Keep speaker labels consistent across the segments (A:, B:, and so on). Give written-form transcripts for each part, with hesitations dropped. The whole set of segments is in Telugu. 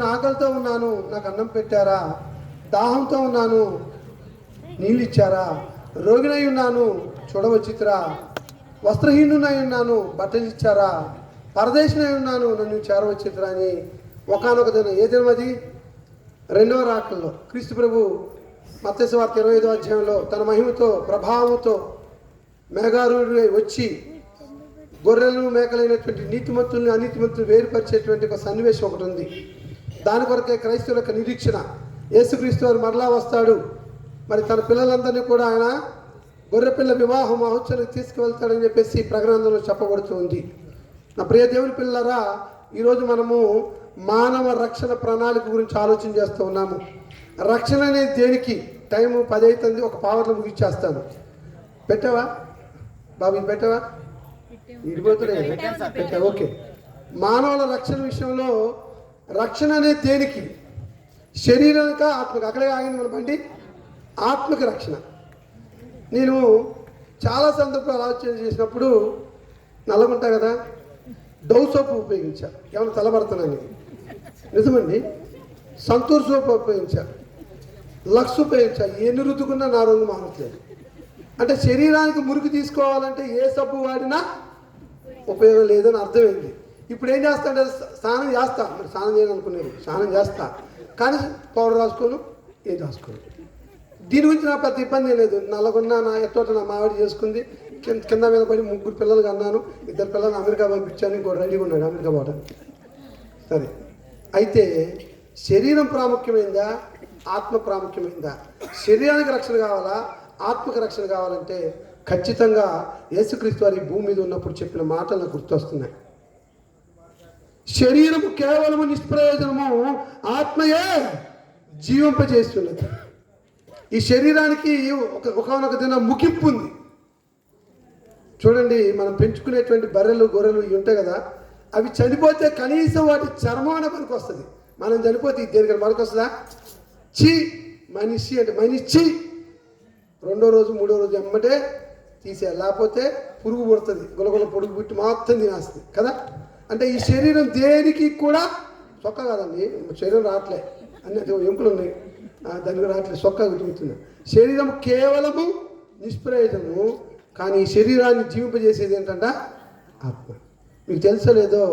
A: నేను ఆకలితో ఉన్నాను, నాకు అన్నం పెట్టారా? దాహంతో ఉన్నాను, నీళ్ళు ఇచ్చారా? రోగినై ఉన్నాను, చూడవచ్చిరా? వస్త్రహీనునై ఉన్నాను, బట్టలు ఇచ్చారా? పరదేశినై ఉన్నాను, నన్ను చేరవచ్చిరా అని ఒకానొక దినం, ఏ దినం అది? రెండవ రాకల్లో క్రీస్తు ప్రభు మత్తయి సువార్త 25వ అధ్యాయంలో తన మహిమతో ప్రభావంతో మేఘారూఢుడై వచ్చి గొర్రెలను మేకలైనటువంటి నీతిమంతుల్ని అనీతిమంతులు వేరుపరిచేటువంటి ఒక సన్నివేశం ఒకటి ఉంది. దాని కొరకే క్రైస్తవుల యొక్క నిరీక్షణ. యేసుక్రీస్తు వారు మరలా వస్తాడు, మరి తన పిల్లలందరినీ కూడా ఆయన గొర్రెపిల్ల వివాహ మహోత్సవానికి తీసుకువెళ్తాడని చెప్పేసి ప్రకటనలో చెప్పబడుతూ ఉంది. నా ప్రియ దేవుని పిల్లలారా, ఈరోజు మనము మానవ రక్షణ ప్రణాళిక గురించి ఆలోచన చేస్తూ ఉన్నాము. రక్షణ అనేది దేనికి? టైము 10 అవుతుంది, ఒక పావర్లో ముగిచ్చేస్తాను. పెట్టావా బాబు? ఇది పెట్టావా? ఇడిపోతున్నా పెట్టా. ఓకే. మానవుల రక్షణ విషయంలో రక్షణ అనేది దేనికి? శరీరానిక ఆత్మక? అక్కడే ఆగింది మన బండి. ఆత్మక రక్షణ. నేను చాలా సందర్భాలు ఆలోచన చేసినప్పుడు నల్లగుంటా కదా, డవ్ సోప్ ఉపయోగించా, ఏమైనా తలబడుతున్నాను. నిజమండి. సంతూర్ సోప్ ఉపయోగించా, లక్స్ ఉపయోగించా, ఎన్ని రుద్దుకున్నా నా రంగు మారట్లేదు. అంటే శరీరానికి మురికి తీసుకోవాలంటే ఏ సబ్బు వాడినా ఉపయోగం లేదని అర్థమైంది. ఇప్పుడు ఏం చేస్తా అంటే స్నానం చేస్తా, మరి స్నానం చేయను అనుకునేది, స్నానం చేస్తా, కానీ పౌడర్ రాసుకోను, ఏం రాసుకోను. దీని గురించి నాకు పెద్ద ఇబ్బంది లేదు. నల్లగొన్నా నా ఎట్టోట నా మావిడి చేసుకుంది, కింద మీద పడి 3 పిల్లలు అన్నాను, 2 పిల్లలు అమెరికా పంపించాను, ఇంకో రెడీగా ఉన్నాడు అమెరికా పోవడానికి. సరే, అయితే శరీరం ప్రాముఖ్యమైందా, ఆత్మ ప్రాముఖ్యమైందా? శరీరానికి రక్షణ కావాలా, ఆత్మకు రక్షణ కావాలంటే ఖచ్చితంగా యేసుక్రీస్తు వారి భూమి మీద ఉన్నప్పుడు చెప్పిన మాటలు నాకు గుర్తొస్తున్నాయి. శరీరము కేవలము నిష్ప్రయోజనము, ఆత్మయే జీవింపజేస్తున్నది. ఈ శరీరానికి ఒకనొక దిన ముగింపు ఉంది. చూడండి, మనం పెంచుకునేటువంటి బర్రెలు గొర్రెలు ఇవి ఉంటాయి కదా, అవి చనిపోతే కనీసం వాటి చర్మాన పనికి వస్తుంది. మనం చనిపోతే దేనికైనా మనకు వస్తుందా? చీ మనిషి అంటే మనిషి 2వ రోజు 3వ రోజు ఎమ్మటే తీసేయాలి, లేకపోతే పురుగు పుడుతుంది, గులగుల పొడుగు పుట్టి మొత్తం తినేస్తుంది కదా. అంటే ఈ శరీరం దేనికి కూడా సొక్క కాదండి, శరీరం రావట్లే, అన్ని ఎముకలు ఉన్నాయి, దానికి రావట్లేదు, సొక్క గుర్తున్నా. శరీరం కేవలము నిష్ప్రయోజనము, కానీ ఈ శరీరాన్ని జీవింపజేసేది ఏంటంట? ఆత్మ. మీకు తెలుసో లేదో,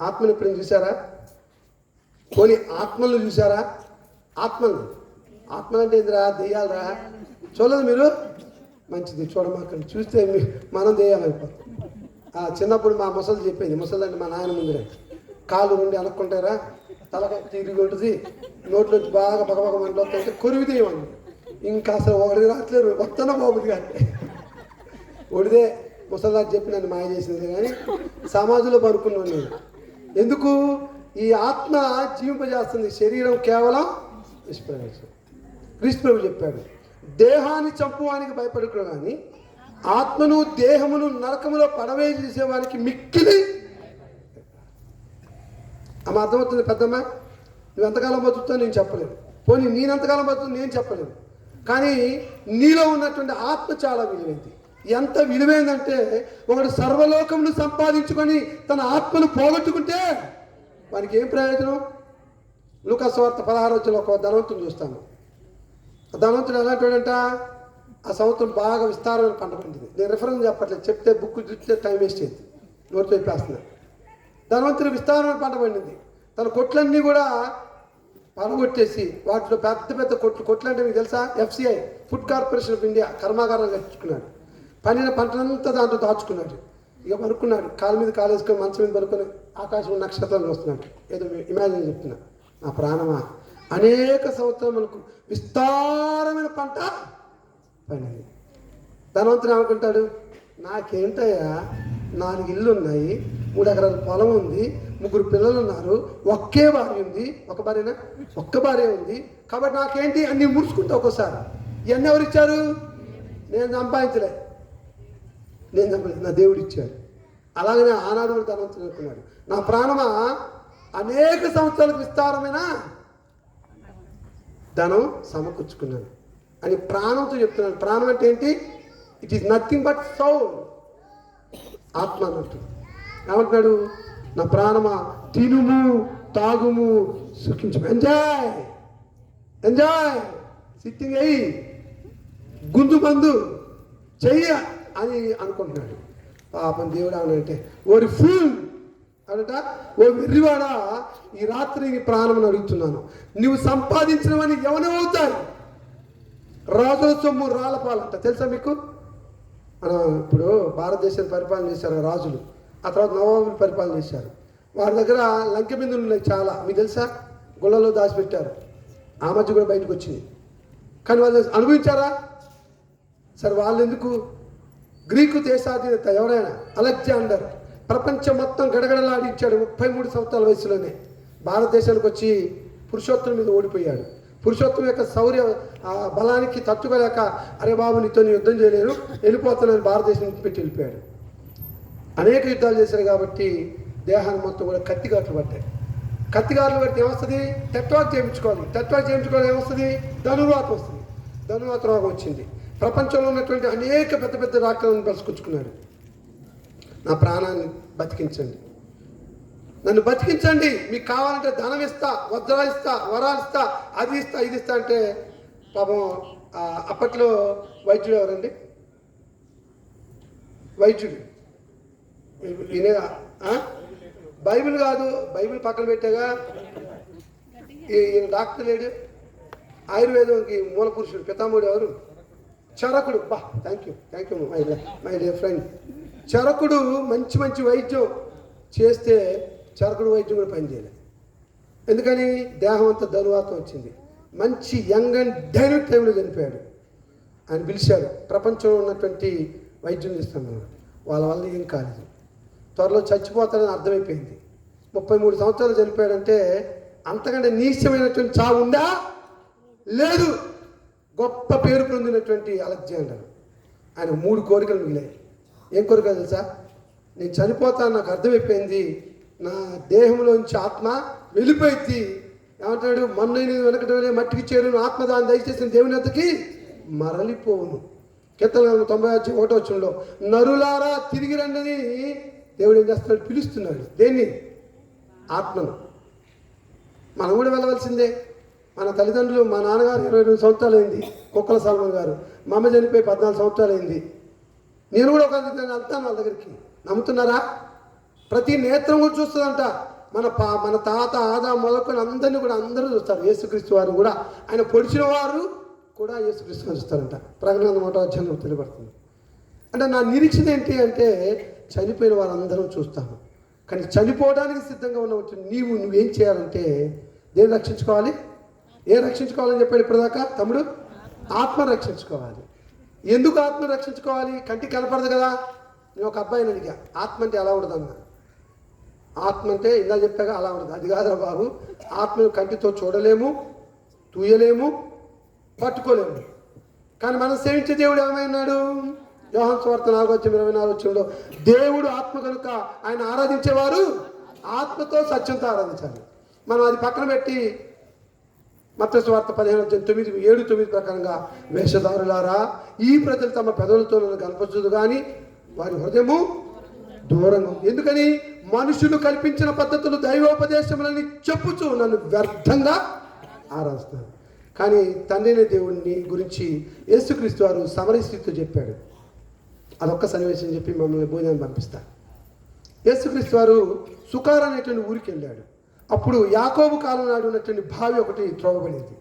A: ఆత్మను ఎప్పుడైనా చూసారా? పోనీ ఆత్మలు చూసారా? ఆత్మలు అంటే ఏందిరా? దెయ్యాలరా? చూడలేదు మీరు? మంచిది, చూడమాకండి. చూస్తే మనం దెయ్యాలైపోతాం. చిన్నప్పుడు మా ముసలి చెప్పింది, ముసలి అంటే మా నాయన ముందరే, కాళ్ళు నుండి అనుకుంటారా, తల తిరిగి ఉంటుంది, నోట్లోంచి బాగా పగపగ మంటలు వస్తుంటే కొరివి దెయ్యమని. ఇంకా అసలు ఒకటి రావట్లేదు, వస్తున్నా బాబుది కానీ ఒడిదే ముసలిదారు చెప్పి నన్ను మాయ చేసింది. కానీ సమాజంలో పడుకున్నాను నేను. ఎందుకు? ఈ ఆత్మ జీవింపజేస్తుంది, శరీరం కేవలం నిష్ప్రయోజనం. క్రీస్తు ప్రభు చెప్పాడు, దేహాన్ని చంపువానికి భయపడుకుడు కానీ ఆత్మను దేహమును నరకములో పడవే చేసేవానికి మిక్కిలి. ఆమె అర్థమవుతుంది పెద్దమ్మ? నువ్వు ఎంతకాలం బతుకుతావు నేను చెప్పలేను, పోనీ నేనెంతకాలం బతుకుతావు నేను చెప్పలేను, కానీ నీలో ఉన్నటువంటి ఆత్మ చాలా విలువైంది. ఎంత విలువైందంటే, ఒకడు సర్వలోకమును సంపాదించుకొని తన ఆత్మను పోగొట్టుకుంటే వానికి ఏం ప్రయోజనం? లూకాసు వార్త 16వ ఒక ధనవంతుని చూస్తాము. ధనవంతుడు ఎలాంటివాడంట? ఆ సంవత్సరం బాగా విస్తారమైన పంట పండింది. నేను రిఫరెన్స్ చెప్పట్లేదు, చెప్తే బుక్ చూస్తే టైం వేస్ట్ అయింది, నోటితో చెప్పేస్తున్నా. ధనవంతుడు విస్తారమైన పంట పండింది. తన కొట్లన్నీ కూడా పడగొట్టేసి వాటిలో పెద్ద పెద్ద కొట్లు అంటే మీకు తెలుసా? FCI, food corporation of India కర్మాగారాలు కట్టించుకున్నాడు. పండిన పంటనంతా దాంట్లో దాచుకున్నాడు. ఇక పడుకున్నాడు, కాలు మీద కాలు వేసుకొని మంచం మీద పడుకొని ఆకాశంలో నక్షత్రాలు వస్తున్నాడు. ఏదో ఇమాజిన్ చెప్తున్నా. నా ప్రాణమా, అనేక సంవత్సరాలకు విస్తారమైన పంట పండింది. ధనవంతుడు ఏమనుకుంటాడు? నాకేంటయ్యా, 4 ఇళ్ళు ఉన్నాయి, 3 ఎకరాల పొలం ఉంది, 3 పిల్లలు ఉన్నారు, ఒకే భార్య ఉంది. ఒక భార్యనా? ఒక్క భార్య ఉంది. కాబట్టి నాకేంటి అన్ని ముడుచుకుంటా ఒక్కోసారి. ఇవన్నీ ఎవరు ఇచ్చారు? నేను సంపాదించలే, నా దేవుడు ఇచ్చాడు. అలాగనే ఆనాడు కూడా ధనవంతుడు అనుకున్నాడు, నా ప్రాణమా అనేక సంవత్సరాలకు విస్తారమైన ధనం సమకూర్చుకున్నాను అని ప్రాణంతో చెప్తున్నాను. ప్రాణం అంటే ఏంటి? It is nothing but Saul, ఆత్మ అన్నట్టు. ఏమంటున్నాడు? నా ప్రాణమా తినుము తాగుము, సుఖించము. ఎంజాయ్ ఎంజాయ్, సిట్టింగ్ అయ్యి గుంజు మందు చెయ్య అని అనుకుంటున్నాడు. పాపం దేవుడు అంటే ఓరి ఫుల్ అనట, ఓ వెర్రివాడా, ఈ రాత్రి నీ ప్రాణం అడుగుతున్నాను, నువ్వు సంపాదించినవని ఎవనవుతాయి? రాజుల సొమ్ము రాళ్ళపాలంట. తెలుసా మీకు? ఇప్పుడు భారతదేశాన్ని పరిపాలన చేశారు రాజులు, ఆ తర్వాత నవాబులు పరిపాలన చేశారు. వారి దగ్గర లంకె బిందులు ఉన్నాయి చాలా, మీకు తెలుసా? గుళ్ళలో దాచిపెట్టారు. ఆ మధ్య కూడా బయటకు వచ్చింది. కానీ వాళ్ళు అనుభవించారా? సరే, వాళ్ళు ఎందుకు? గ్రీకు దేశాధినేత ఎవరైనా అలెగ్జాండర్ ప్రపంచం మొత్తం గడగడలాడించాడు 33 సంవత్సరాల వయసులోనే. భారతదేశానికి వచ్చి పురుషోత్తం మీద ఓడిపోయాడు. పురుషోత్తం యొక్క శౌర్య బలానికి తట్టుకోలేక, అరే బాబు నీతో యుద్ధం చేయలేను, వెళ్ళిపోతానని భారతదేశం పెట్టి వెళ్ళిపోయాడు. అనేక యుద్ధాలు చేశారు కాబట్టి దేహాన్ని మొత్తం కూడా కత్తిగాట్లు పట్టాయి. కత్తిగాట్లు పడితే ఏమొస్తుంది? టెట్వాక్ చేయించుకోవాలి. టెట్వాక్ చేయించుకోవాలి ఏమొస్తుంది? ధనుర్వాతం వస్తుంది. ధనుర్వాత రోగం వచ్చింది. ప్రపంచంలో ఉన్నటువంటి అనేక పెద్ద పెద్ద డాక్టర్లను పలుచుకొచ్చుకున్నాడు. నా ప్రాణాన్ని బతికించండి, నన్ను బతికించండి, మీకు కావాలంటే ధనం ఇస్తా, వజ్రాలు ఇస్తా, వరాలు ఇస్తా, అది ఇస్తా, ఇది ఇస్తా అంటే పాపం అప్పట్లో వైద్యుడు ఎవరండి? వైద్యుడు ఈయన. బైబిల్ కాదు, బైబిల్ పక్కన పెట్టాగా ఈయన డాక్టర్ లేడు. ఆయుర్వేదంకి మూల పురుషుడు పితామహుడు ఎవరు? చరకుడు. Thank you my dear friend. చరకుడు మంచి మంచి వైద్యం చేస్తే చరకుడు వైద్యం కూడా పనిచేయలేదు. ఎందుకని? దేహం అంతా ధనువాతం వచ్చింది. మంచి యంగ్ అండ్ డైనమిక్ టైంలో చనిపోయాడు. ఆయన పిలిచాడు, ప్రపంచంలో ఉన్నటువంటి వైద్యం చేస్తాను. వాళ్ళ వల్ల ఏం కాలేదు, త్వరలో చచ్చిపోతాడని అర్థమైపోయింది. 33 సంవత్సరాలు చనిపోయాడంటే అంతకంటే నీచమైనటువంటి చావు ఉందా? లేదు. గొప్ప పేరు పొందినటువంటి అలెగ్జాండర్, ఆయన 3 కోరికలు మిగిలాయి. ఏం కోరికలు తెలుసా? నేను చనిపోతాను, నాకు అర్థమైపోయింది, నా దేహంలోంచి ఆత్మ వెళ్ళిపోయింది. ఏమంటాడు? మన్నైన వెనకటి వెళ్ళి మట్టికి చేరును, ఆత్మ దాన్ని దయచేసిన దేవుని వద్దకి మరలిపోవును. కీర్తన 91 నరులారా తిరిగి రండి, దేవుడు ఏం చేస్తున్నాడు? పిలుస్తున్నాడు. దేన్ని? ఆత్మను. మనం కూడా వెళ్ళవలసిందే. మన తల్లిదండ్రులు, మా నాన్నగారు 22 సంవత్సరాలు అయింది, కుక్కల సల్మాన్ గారు. మా అమ్మ చనిపోయి 14 సంవత్సరాలు అయింది. నేను కూడా ఒక వెళ్తాను వాళ్ళ దగ్గరికి. నమ్ముతున్నారా? ప్రతి నేత్రం కూడా చూస్తుందంట. మన తాత ఆదా మొదలుకొని అందరినీ కూడా అందరూ చూస్తారు. యేసుక్రీస్తు వారు కూడా, ఆయన పొడిచిన వారు కూడా యేసుక్రీస్తుని చూస్తారంట. ప్రకటన 1 తెలియబడుతుంది. అంటే నా నిరీక్షణ ఏంటి అంటే, చనిపోయిన వారందరం చూస్తాము. కానీ చనిపోవడానికి సిద్ధంగా ఉన్నట్టు నువ్వేం చేయాలంటే, దేన్ని రక్షించుకోవాలి? ఏం రక్షించుకోవాలని చెప్పాడు ఇప్పటిదాకా తమ్ముడు? ఆత్మ రక్షించుకోవాలి. ఎందుకు ఆత్మ రక్షించుకోవాలి? కంటికి కనపడదు కదా. నేను ఒక అబ్బాయిని అడిగా, ఆత్మ అంటే ఎలా ఉండదన్నా. ఆత్మ అంటే ఇలా చెప్పాగా అలా ఉండదు. అది కాదురా బాబు, ఆత్మను కంటితో చూడలేము, తూయలేము, పట్టుకోలేము. కానీ మనం సేవించే దేవుడు ఏమైనాడు? యోహాను సువార్త 4:24 దేవుడు ఆత్మ కనుక ఆయన ఆరాధించేవారు ఆత్మతో సత్యంతో ఆరాధించాలి. మనం అది పక్కన పెట్టి మత్తయి సువార్త 15:7-9 ప్రకారంగా, వేషధారులారా, ఈ ప్రజలు తమ పెదవులతో నన్ను కనపరచదు కానీ వారి హృదయము దూరంగా. ఎందుకని? మనుషులు కల్పించిన పద్ధతులు, దైవోపదేశములని చెప్పుచు నన్ను వ్యర్థంగా ఆరాధిస్తున్నారు. కానీ తండ్రిని దేవుడిని గురించి యేసుక్రీస్తు వారు సమరయ స్త్రీతో చెప్పాడు. అదొక్క సన్నివేశం చెప్పి మమ్మల్ని భోజనాన్ని పంపిస్తారు. యేసుక్రీస్తు వారు సుకార్ అనేటువంటి ఊరికి వెళ్ళాడు. అప్పుడు యాకోబు కాలం నాడు ఉన్నటువంటి బావి ఒకటి త్రోవబడింది.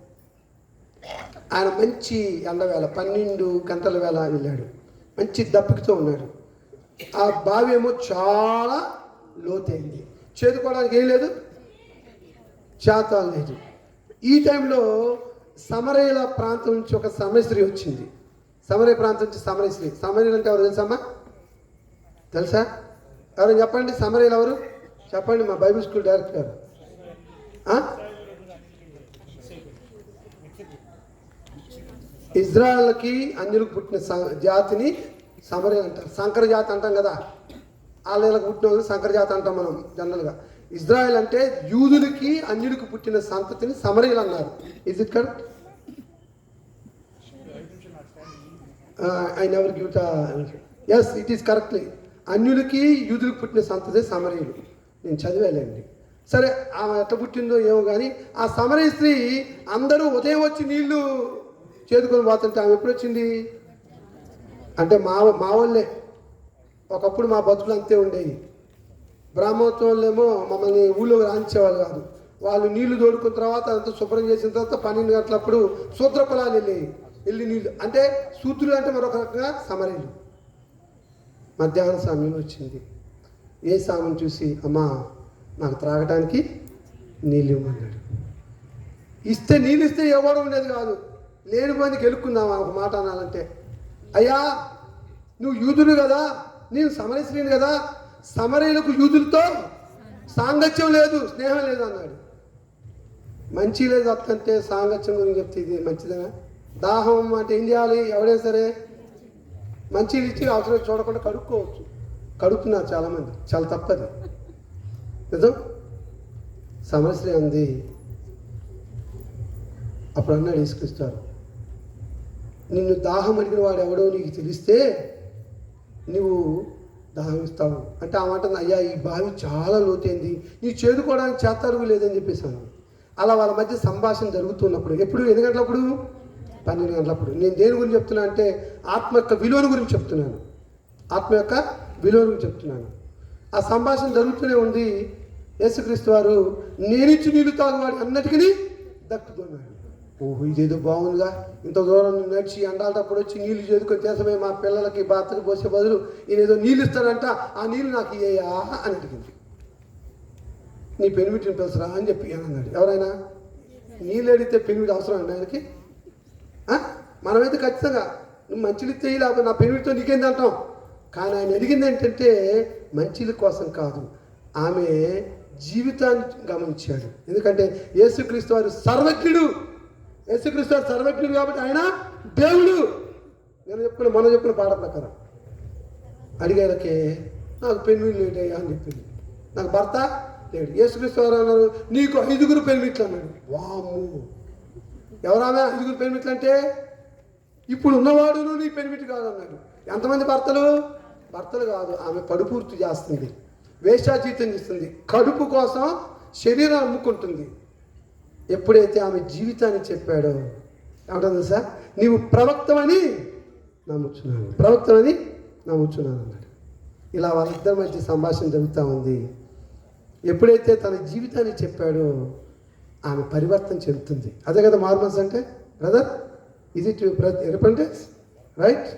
A: ఆయన మంచి ఎండవేళ 12 గంటల వేళ వెళ్ళాడు. మంచి దప్పికతో ఉన్నాడు. ఆ బావి ఏమో చాలా లోతైంది, చేదుకోవడానికి ఏం లేదు, చేతాలు లేదు. ఈ టైంలో సమరయుల ప్రాంతం నుంచి ఒక సమరస్త్రీ వచ్చింది. సమరయ ప్రాంతం నుంచి సమరస్త్రీ. సమరయులు అంటే ఎవరు తెలుసమ్మా? తెలుసా? ఎవరైనా చెప్పండి, సమరయులు ఎవరు చెప్పండి. మా బైబిల్ స్కూల్ డైరెక్టర్ గారు. ఇజ్రాయెల్కి అన్యులకు పుట్టిన జాతిని సమరయులు అంటారు. సంకర జాతి అంటాం కదా, వాళ్ళకి పుట్టిన వాళ్ళని సంకర జాతి అంటాం మనం జనరల్గా. ఇజ్రాయెల్ అంటే యూదులకి అన్యులకు పుట్టిన సంతతిని సమరయులు అన్నారు. Is it correct? I never give the yes, it is correctly. అన్యులకి యూదులకు పుట్టిన సంతతి సమరయులు. నేను చదివేలేండి. సరే ఆమె ఎట్లా పుట్టిందో ఏమో కానీ ఆ సమరయ స్త్రీ అందరూ ఉదయం వచ్చి నీళ్లు చేదుకొని పోతుంటే ఆమె ఎప్పుడు వచ్చింది అంటే మా వాళ్ళే. ఒకప్పుడు మా బతుకులు అంతే ఉండేవి. బ్రాహ్మణోత్సవాలేమో మమ్మల్ని ఊళ్ళో రాయించేవాళ్ళు కాదు. వాళ్ళు నీళ్లు తోడుకున్న తర్వాత అంతా శుభ్రం చేసిన తర్వాత 12 గంటలప్పుడు శూద్ర పొలాలు వెళ్ళి నీళ్ళు అంటే శూద్రులు అంటే మరొక రకంగా సమరయులు. మధ్యాహ్న సమయం వచ్చింది. ఏ సామెను చూసి అమ్మా నాకు త్రాగటానికి నీళ్ళు ఇవ్వమన్నాడు. నీళ్ళు ఇస్తే ఎవరు ఉండేది కాదు. లేని పోయింది గెలుక్కుందామా ఒక మాట అనాలంటే, అయ్యా నువ్వు యూదుడు కదా, నేను సమరశ్రీని కదా, సమరయులకు యూదులతో సాంగత్యం లేదు, స్నేహం లేదు అన్నాడు. మంచి లేదు అత్తంటే సాంగత్యం గురించి చెప్తే ఇది మంచిదేనా? దాహం అంటే ఏం చేయాలి? ఎవరైనా సరే మంచిలు ఇచ్చి అవసరం చూడకుండా కడుక్కోవచ్చు. కడుక్కున్నారు చాలామంది, చాలా తప్పది నిజం. సమరశ్రీ అంది. అప్పుడు అన్నాడు యేసుక్రీస్తు, నిన్ను దాహం అడిగిన వాడు ఎవడో నీకు తెలిస్తే నువ్వు దాహం ఇస్తావు అంటే ఆ మాట, అయ్యా ఈ బావి చాలా లోతైంది, నీ చేదుకోవడానికి చేత్తరుగు లేదని చెప్పేసాను. అలా వాళ్ళ మధ్య సంభాషణ జరుగుతున్నప్పుడు, ఎప్పుడు 8 గంటలప్పుడు 12 గంటలప్పుడు. నేను దేని గురించి చెప్తున్నా అంటే ఆత్మ యొక్క విలువను గురించి చెప్తున్నాను. ఆత్మ యొక్క విలువ గురించి చెప్తున్నాను. ఆ సంభాషణ జరుగుతూనే ఉంది. యేసుక్రీస్తు వారు నేనిచ్చి నీళ్ళు తాగువాడు అన్నటికీ దక్కుతున్నాడు. ఓహో ఇదేదో బాగుందిగా, ఇంత దూరం నడిచి ఎండాలటప్పుడు వచ్చి నీళ్లు చేదుకొని చేసమే మా పిల్లలకి భర్తకు పోసే బదులు ఈయనేదో నీళ్ళు ఇస్తాడంట, ఆ నీళ్ళు నాకు ఇయ్యా అని అడిగింది. నీ పెనిమిటిని పిలుసరా అని చెప్పి అన్నాడు. ఎవరైనా నీళ్ళు అడిగితే పెనిమిటి అవసరం అండి ఆయనకి? మనమైతే ఖచ్చితంగా నువ్వు మంచిలు ఇస్తే లేకపోతే నా పెనిమిటితో నీకేంది అంటాం. కానీ ఆయన అడిగింది ఏంటంటే మంచిల కోసం కాదు, ఆమె జీవితాన్ని గమనించాడు. ఎందుకంటే యేసుక్రీస్తు వారు సర్వజ్ఞుడు. యేసుక్రీస్తు వారు సర్వజ్ఞుడు కాబట్టి ఆయన దేవుడు. మనం చెప్పిన పాట ప్రకారం అడిగారకే నాకు పెనిమిటి లేటయ్యా అని చెప్పింది. నాకు భర్త లేడు. యేసుక్రీస్తు వారు అన్నారు నీకు 5 పెనిమిట్లు అన్నాడు. వాము, ఎవరామె 5 పెనిమిట్లు అంటే ఇప్పుడు ఉన్నవాడును నీ పెనిమిటి కాదు అన్నాడు. ఎంతమంది భర్తలు కాదు, ఆమె కడుపూర్తి చేస్తుంది, వేశ్యాజీతం చేస్తుంది, కడుపు కోసం శరీరం అమ్ముకుంటుంది. ఎప్పుడైతే ఆమె జీవితాన్ని చెప్పాడో ఏమంటుంది సార్, నీవు ప్రవక్తమని నమ్ముచున్నాను అన్నాడు. ఇలా వాళ్ళిద్దరి మధ్య సంభాషణ జరుగుతూ ఉంది. ఎప్పుడైతే తన జీవితాన్ని చెప్పాడో ఆమె పరివర్తన చెందుతుంది. అదే కదా మార్మన్స్ అంటే బ్రదర్, ఇది రిపెంటెన్స్ రైట్.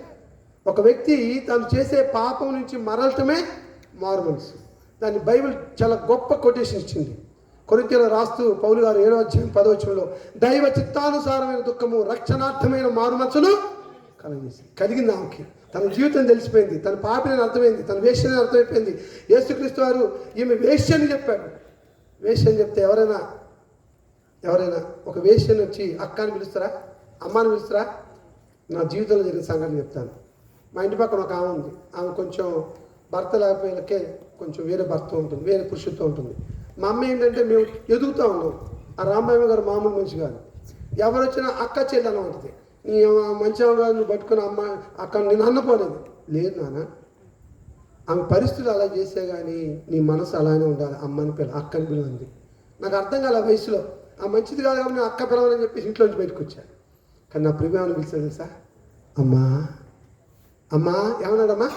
A: ఒక వ్యక్తి తాను చేసే పాపం నుంచి మరలటమే మార్మన్స్. దాన్ని బైబిల్ చాలా గొప్ప కొటేషన్ ఇచ్చింది. కొరింథీయులకు రాస్తూ పౌలు గారు 7వ అధ్యాయం 10వ వచనంలో దైవ చిత్తానుసారమైన దుఃఖము రక్షణార్థమైన మారుమనసును కలిగింది. ఆమెకి తన జీవితం తెలిసిపోయింది, తన పాపిని అర్థమైంది, తన వేశ్యని అర్థమైపోయింది. యేసుక్రీస్తు వారు ఈమె వేశ్యని చెప్పాడు. వేశ్యని చెప్తే ఎవరైనా ఒక వేశ్యని వచ్చి అక్కని పిలుస్తారా, అమ్మాని పిలుస్తారా? నా జీవితంలో జరిగిన సంఘటన చెప్తాను. మా ఇంటి పక్కన ఒక ఆమె ఉంది. ఆమె కొంచెం భర్త లేకపోయినకే కొంచెం వేరే భర్త ఉంటుంది, వేరే పురుషులతో ఉంటుంది. మా అమ్మ ఏంటంటే మేము ఎదుగుతూ ఉన్నాం. ఆ రాంబాయి గారు మామూలు మనిషి కాదు. ఎవరు వచ్చినా అక్క చెల్లి అని ఉంటుంది. నీ మంచిగా కాదు, నువ్వు పట్టుకుని అమ్మ అక్క నేను అన్నపోలేదు. లేదు నాన్న, ఆమె పరిస్థితులు అలా చేసే కానీ నీ మనసు అలానే ఉండాలి. అమ్మని పిల్ల అక్కని పిలవంది. నాకు అర్థం కాలే వయసులో. ఆ మంచిది కాదు కాబట్టి నేను అక్క పిలవని చెప్పి ఇంట్లోంచి బయటకు వచ్చాను. కానీ నా ప్రియమని పిలిచాను తెలుసా, అమ్మా ఏమన్నాడమ్మా?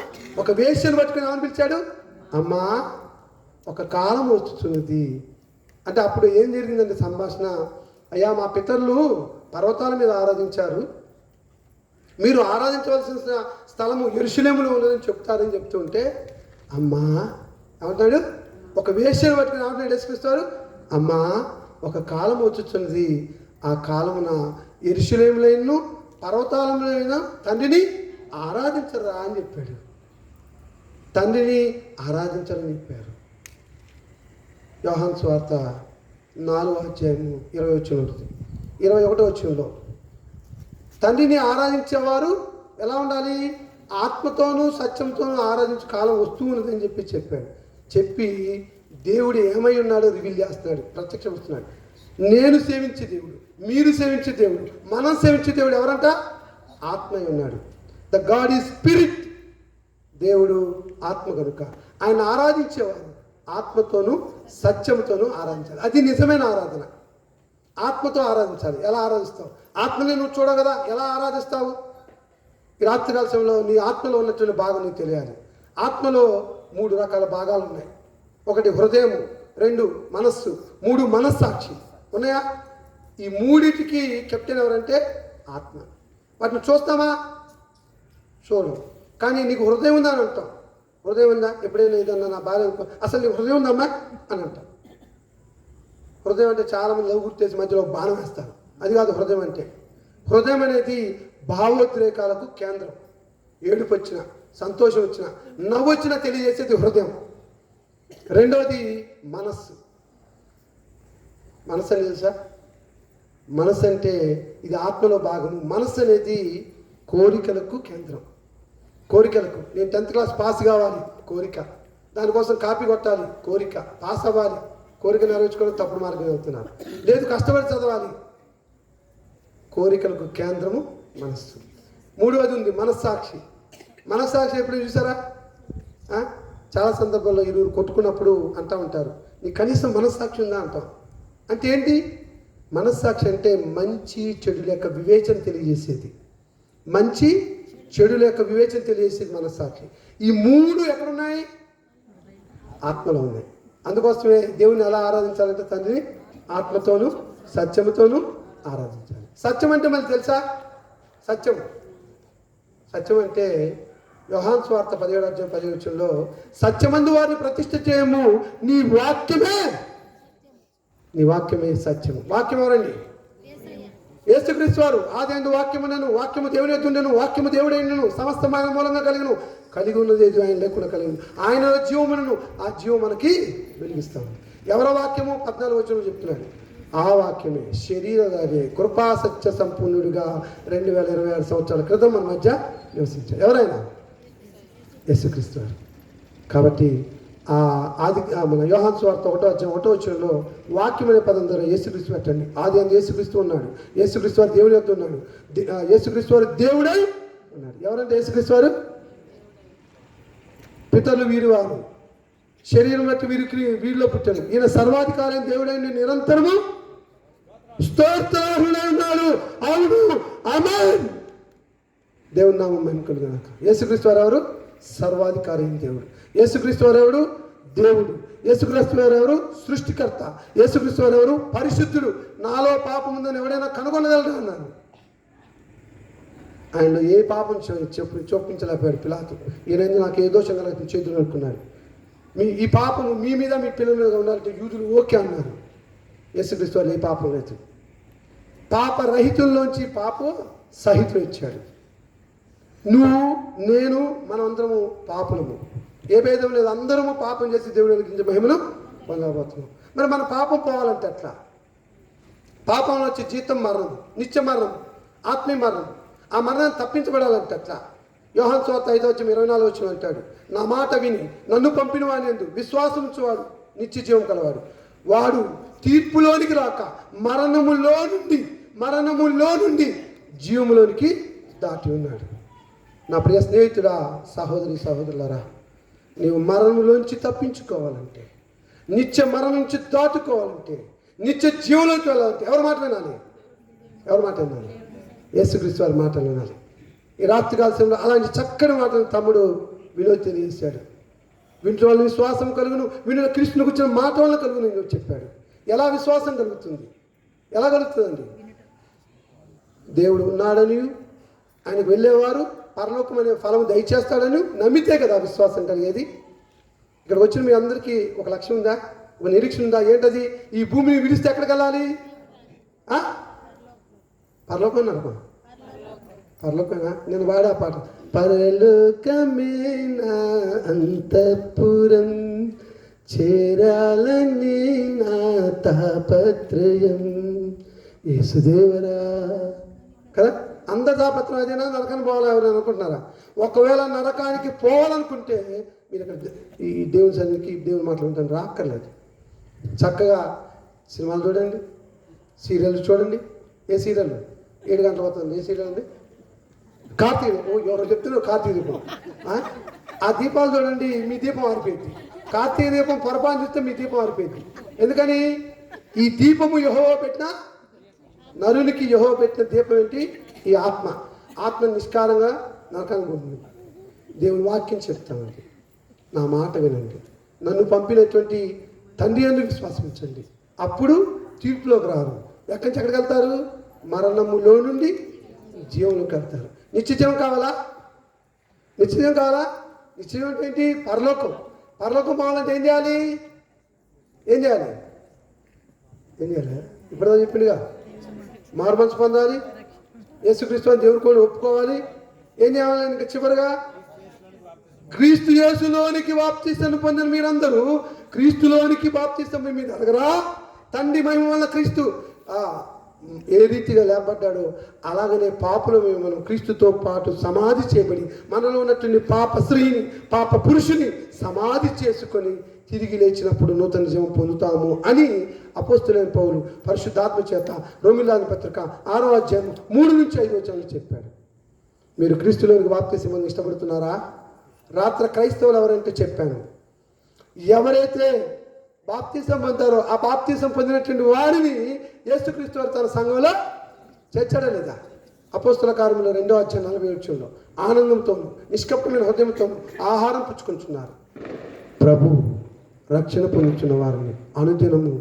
A: ఒక వేశ్యను పట్టుకుని ఏమని పిలిచాడు? అమ్మా ఒక కాలం వస్తున్నది అంటే అప్పుడు ఏం జరిగిందంటే సంభాషణ, అయ్యా మా పితరులు పర్వతాల మీద ఆరాధించారు, మీరు ఆరాధించవలసిన స్థలము యెరూషలేములో ఉన్నదని చెప్తారని చెప్తూ ఉంటే, అమ్మా ఏమంటాడు? ఒక వేశ్యను పట్టుకుని ఏమంటాడు యేసుక్రీస్తు? అమ్మా ఒక కాలం వచ్చుచున్నది, ఆ కాలమున యెరూషలేములో పర్వతాలలో తండ్రిని ఆరాధించరా అని చెప్పాడు. తండ్రిని ఆరాధించరని చెప్పారు. యోహాను సువార్త 4వ అధ్యాయం 20వ వచనం ఉంటుంది. 21వ వచనంలో తండ్రిని ఆరాధించేవారు ఎలా ఉండాలి? ఆత్మతోనూ సత్యంతోనూ ఆరాధించే కాలం వస్తూ ఉన్నదని చెప్పాడు. చెప్పి దేవుడు ఏమై ఉన్నాడో రివీల్ చేస్తున్నాడు, ప్రత్యక్షమిస్తున్నాడు. నేను సేవించే దేవుడు, మీరు సేవించే దేవుడు, మనం సేవించే దేవుడు ఎవరంట? ఆత్మ ఉన్నాడు. The God is spirit. దేవుడు ఆత్మ కనుక ఆయన ఆరాధించేవారు ఆత్మతోనూ సత్యంతోనూ ఆరాధించాలి. అది నిజమైన ఆరాధన. ఆత్మతో ఆరాధించాలి. ఎలా ఆరాధిస్తావు? ఆత్మని నువ్వు చూడవు కదా, ఎలా ఆరాధిస్తావు? ఈ రాత్రికాల సమయంలో నీ ఆత్మలో ఉన్నటువంటి భాగం నీకు తెలియాలి. ఆత్మలో 3 రకాల భాగాలు ఉన్నాయి. 1 హృదయము, 2 మనస్సు, 3 మనస్సాక్షి ఉన్నాయా? ఈ 3టికి కెప్టెన్ ఎవరంటే ఆత్మ. వాటిని చూస్తామా? చూడం. కానీ నీకు హృదయం ఉందా అని అంటాం. హృదయం ఉందా? ఎప్పుడైనా ఏదన్నా నా భార్య అసలు నీకు హృదయం ఉందమ్మా అని అంటాం. హృదయం అంటే చాలామంది లవ్ గుర్తేసి మధ్యలో బాణం వేస్తారు. అది కాదు హృదయం అంటే. హృదయం అనేది భావోద్రేకాలకు కేంద్రం. ఏడుపు వచ్చినా, సంతోషం వచ్చినా, నవ్వు వచ్చినా తెలియజేసేది హృదయం. 2వది మనస్సు. మనస్సు అని తెలుసా? మనస్సు అంటే ఇది ఆత్మలో భాగము. మనస్సు అనేది కోరికలకు కేంద్రం. కోరికలకు, నేను 10th క్లాస్ పాస్ కావాలి, కోరిక. దానికోసం కాపీ కొట్టాలి, కోరిక. పాస్ అవ్వాలి, కోరిక నెరవేర్చుకోవడం తప్పుడు మార్గం వెళ్తున్నారు. లేదు కష్టపడి చదవాలి, కోరికలకు కేంద్రము మనస్సు. 3వది ఉంది మనస్సాక్షి. మనస్సాక్షి ఎప్పుడు చూసారా? చాలా సందర్భాల్లో ఇరువురు కొట్టుకున్నప్పుడు అంటూ ఉంటారు, నీకు కనీసం మనస్సాక్షి ఉందా అంటాం. అంటే ఏంటి? మనస్సాక్షి అంటే మంచి చెడుల యొక్క వివేచన తెలియజేసేది. మంచి చెడుల యొక్క వివేచన తెలియజేసేది మనస్సాక్షి. ఈ 3 ఎక్కడున్నాయి? ఆత్మలో ఉన్నాయి. అందుకోసమే దేవుని ఎలా ఆరాధించాలంటే తండ్రిని ఆత్మతోనూ సత్యముతోనూ ఆరాధించాలి. సత్యం అంటే మనకు తెలుసా? సత్యం అంటే యోహాను సువార్త 17:17 సత్యమందు వారిని ప్రతిష్ఠ చేయము, నీ వాక్యమే సత్యము. వాక్యం ఎవరండి? యేసుక్రీస్తు వారు. ఆదియందు వాక్యమునను, వాక్యము దేవుని యొద్ద ఉండెను, వాక్యము దేవుడైనను, సమస్తమైన మూలంగా కలిగి ఉన్నది ఏది ఆయన లేకుండా కలిగింది. ఆయనలో జీవమునను, ఆ జీవం మనకి వెలిగిస్తాము. ఎవరో వాక్యము 14 చెప్తున్నాడు. ఆ వాక్యమే శరీరధారి కృపా సత్య సంపూర్ణుడిగా 2026 సంవత్సరాల క్రితం మన మధ్య నివసించాడు. ఎవరైనా? యేసుక్రీస్తు వారు. కాబట్టి మన యోహాను సువార్త 1:1 వాక్యం అనే పదం ద్వారా యేసుక్రీస్తు పెట్టండి. ఆది అందు యేసుక్రీస్తు ఉన్నాడు. యేసుక్రీస్తు వారు దేవుడి యొద్ద ఉన్నాడు. యేసుక్రీస్తు వారు దేవుడై ఉన్నాడు. ఎవరంటే యేసుక్రీస్తు వారు? పితరులు వీరి వారు, శరీరం బట్టి వీరిలో పుట్టాడు. ఈయన సర్వాధికారి దేవుడైన నిరంతరము స్తోత్రార్హుడై ఉన్నాడు. అవును, ఆమేన్. దేవుని నామం మహిమకలుగాక. యేసుక్రీస్తు వారు ఎవరు? సర్వాధికారి దేవుడు. యేసుక్రీస్తు వారు ఎవరు? దేవుడు. యేసుక్రీస్తు వారు ఎవరు? సృష్టికర్త. యేసుక్రీస్తు వారు ఎవరు? పరిశుద్ధుడు. నాలో పాపం ఉందని ఎవడైనా కనుగొనగలరా అన్నారు. ఆయనలో ఏ పాపం చూపించలేకపోయాడు పిలాతు. ఈయన నాకు ఏ దోషం కలిగి చేతులు అనుకున్నాడు. ఈ పాపము మీ మీద మీ పిల్లల మీద ఉండాలంటే యూదులు ఓకే అన్నారు. యేసుక్రీస్తు వారు ఏ పాపం లేదు. పాపరహితుల్లోంచి పాపం సహితం ఇచ్చాడు. నువ్వు నేను మనమందరము పాపులము, ఏ భేదం లేదు. అందరము పాపం చేసి దేవుడు వెలిగించే మహిమను పొందబోతున్నాం. మరి మన పాపం పోవాలంటే ఎట్లా? పాపంలో వచ్చే జీతం మరణం, నిత్య మరణం, ఆత్మీయ మరణం. ఆ మరణాన్ని తప్పించబడాలంటే ఎట్లా? యోహాను సువార్త 5:24 అంటాడు, నా మాట విని నన్ను పంపిన వాని యందు విశ్వాసం ఉంచువాడు నిత్య జీవం కలవాడు. వాడు తీర్పులోనికి రాక మరణములో నుండి జీవములోనికి దాటి ఉన్నాడు. నా ప్రియ స్నేహితుడా, సహోదరి సహోదరులారా, నీవు మరణంలోంచి తప్పించుకోవాలంటే, నిత్య మరణం నుంచి దాటుకోవాలంటే, నిత్య జీవంలోకి వెళ్ళాలంటే ఎవరి మాట వినాలి? యేసుక్రీస్తు వారి మాటలు వినాలి. ఈ రాత్రి కాలంలో అలాంటి చక్కని మాటలు తమ్ముడు వినోద్ తెలియజేశాడు. వింట్లో వాళ్ళ విశ్వాసం కలుగును, వినోద్ కృష్ణునికి వచ్చిన మాట వల్ల కలుగును అని చెప్పాడు. ఎలా విశ్వాసం కలుగుతుంది? ఎలా కలుగుతుందండి? దేవుడు ఉన్నాడని, ఆయనకు వెళ్ళేవారు పరలోకం అనే ఫలం దయచేస్తాడని నమ్మితే కదా విశ్వాసం కలిగేది. ఇక్కడ వచ్చిన మీ అందరికీ ఒక లక్ష్యం ఉందా? ఒక నిరీక్షణ ఉందా? ఏంటది? ఈ భూమిని విడిస్తే ఎక్కడికి వెళ్ళాలి? పరలోకం అన్నారమ్మా. పరలోకమేనా? నేను వాడా పాట, పరలోకమేనా అంతఃపురం చేరాలని నా తాపత్రయం యేసుదేవరా కదా. అందరి తాపత్రం అదేనా? నరకానికి పోవాలి ఎవరైనా అనుకుంటున్నారా? ఒకవేళ నరకానికి పోవాలనుకుంటే మీరు ఇక్కడ ఈ దేవుని సన్నిధికి దేవుని మాట్లాడుతాను రాక్కర్లేదు. చక్కగా సినిమాలు చూడండి, సీరియల్ చూడండి. ఏ సీరియల్? 7 గంటలు అవుతుంది. ఏ సీరియల్ అండి? కార్తీక. ఎవరో చెప్తున్నారు కార్తీక దీపం. ఆ దీపాలు చూడండి, మీ దీపం ఆరిపోయింది. కార్తీక దీపం పొరపాటు చూస్తే మీ దీపం ఆరిపోయింది. ఎందుకని? ఈ దీపము యెహోవా పెట్టిన, నరునికి యెహోవా పెట్టిన దీపం ఏంటి? ఈ ఆత్మ. ఆత్మ నిష్కారంగా నరకానికి పోతుంది. దేవుని వాక్యం చెప్తామండి, నా మాట వినండి, నన్ను పంపినటువంటి తండ్రి యందు విశ్వాసించండి, అప్పుడు తీర్పులోకి రారు. ఎక్కడి నుంచి ఎక్కడికి వెళ్తారు? మరణములో నుండి జీవంలోకి వెళ్తారు. నిత్యజీవం కావాలా? నిత్యజీవం కావాలా? నిత్యజీవం అంటే ఏంటి? పరలోకం. పరలోకం పోవాలంటే ఏం చేయాలి? ఏం చేయాలి? ఏం చేయాలి? ఇప్పుడు చెప్పిందిగా, మారు మనసు పొందాలి, యేసుక్రీస్తు అని దేవుని కూడా ఒప్పుకోవాలి. ఏం చేయాలి? ఇంకా చివరిగా క్రీస్తు యేసులోనికి బాప్తిస్మం పొందిన మీరందరూ క్రీస్తులోనికి బాప్తిస్మం మీద అడగరా? తండ్రి మహిమ వల్ల క్రీస్తు ఏ రీతిగా లేపడ్డాడో అలాగనే పాపలో మనం క్రీస్తుతో పాటు సమాధి చేయబడి మనలో ఉన్నటువంటి పాప స్త్రీని, పాప పురుషుని సమాధి చేసుకొని తిరిగి లేచినప్పుడు నూతన జీవం పొందుతాము అని అపోస్తలుడైన పౌలు పరిశుద్ధాత్మ చేత రోమీయులకు పత్రిక 6వ అధ్యాయం 3 నుంచి 5 వచనాలు చెప్పాడు. మీరు క్రీస్తులోనికి బాప్తిస్మం ఇష్టపడుతున్నారా? రాత్రి క్రైస్తవులు ఎవరంటే చెప్పాను, ఎవరైతే బాప్తిసం పొందారో ఆ బాప్తిసం పొందినటువంటి వారిని యేసుక్రీస్తు వారు తన సంఘంలో చేర్చడం లేదా? అపోస్తల కార్యములు 2వ అధ్యాయం 47లో ఆనందంతో నిష్కపటమైన హృదయంతో ఆహారం పుచ్చుకుంటున్నారు. ప్రభు రక్షణ పొందుతున్న వారిని అనుదినము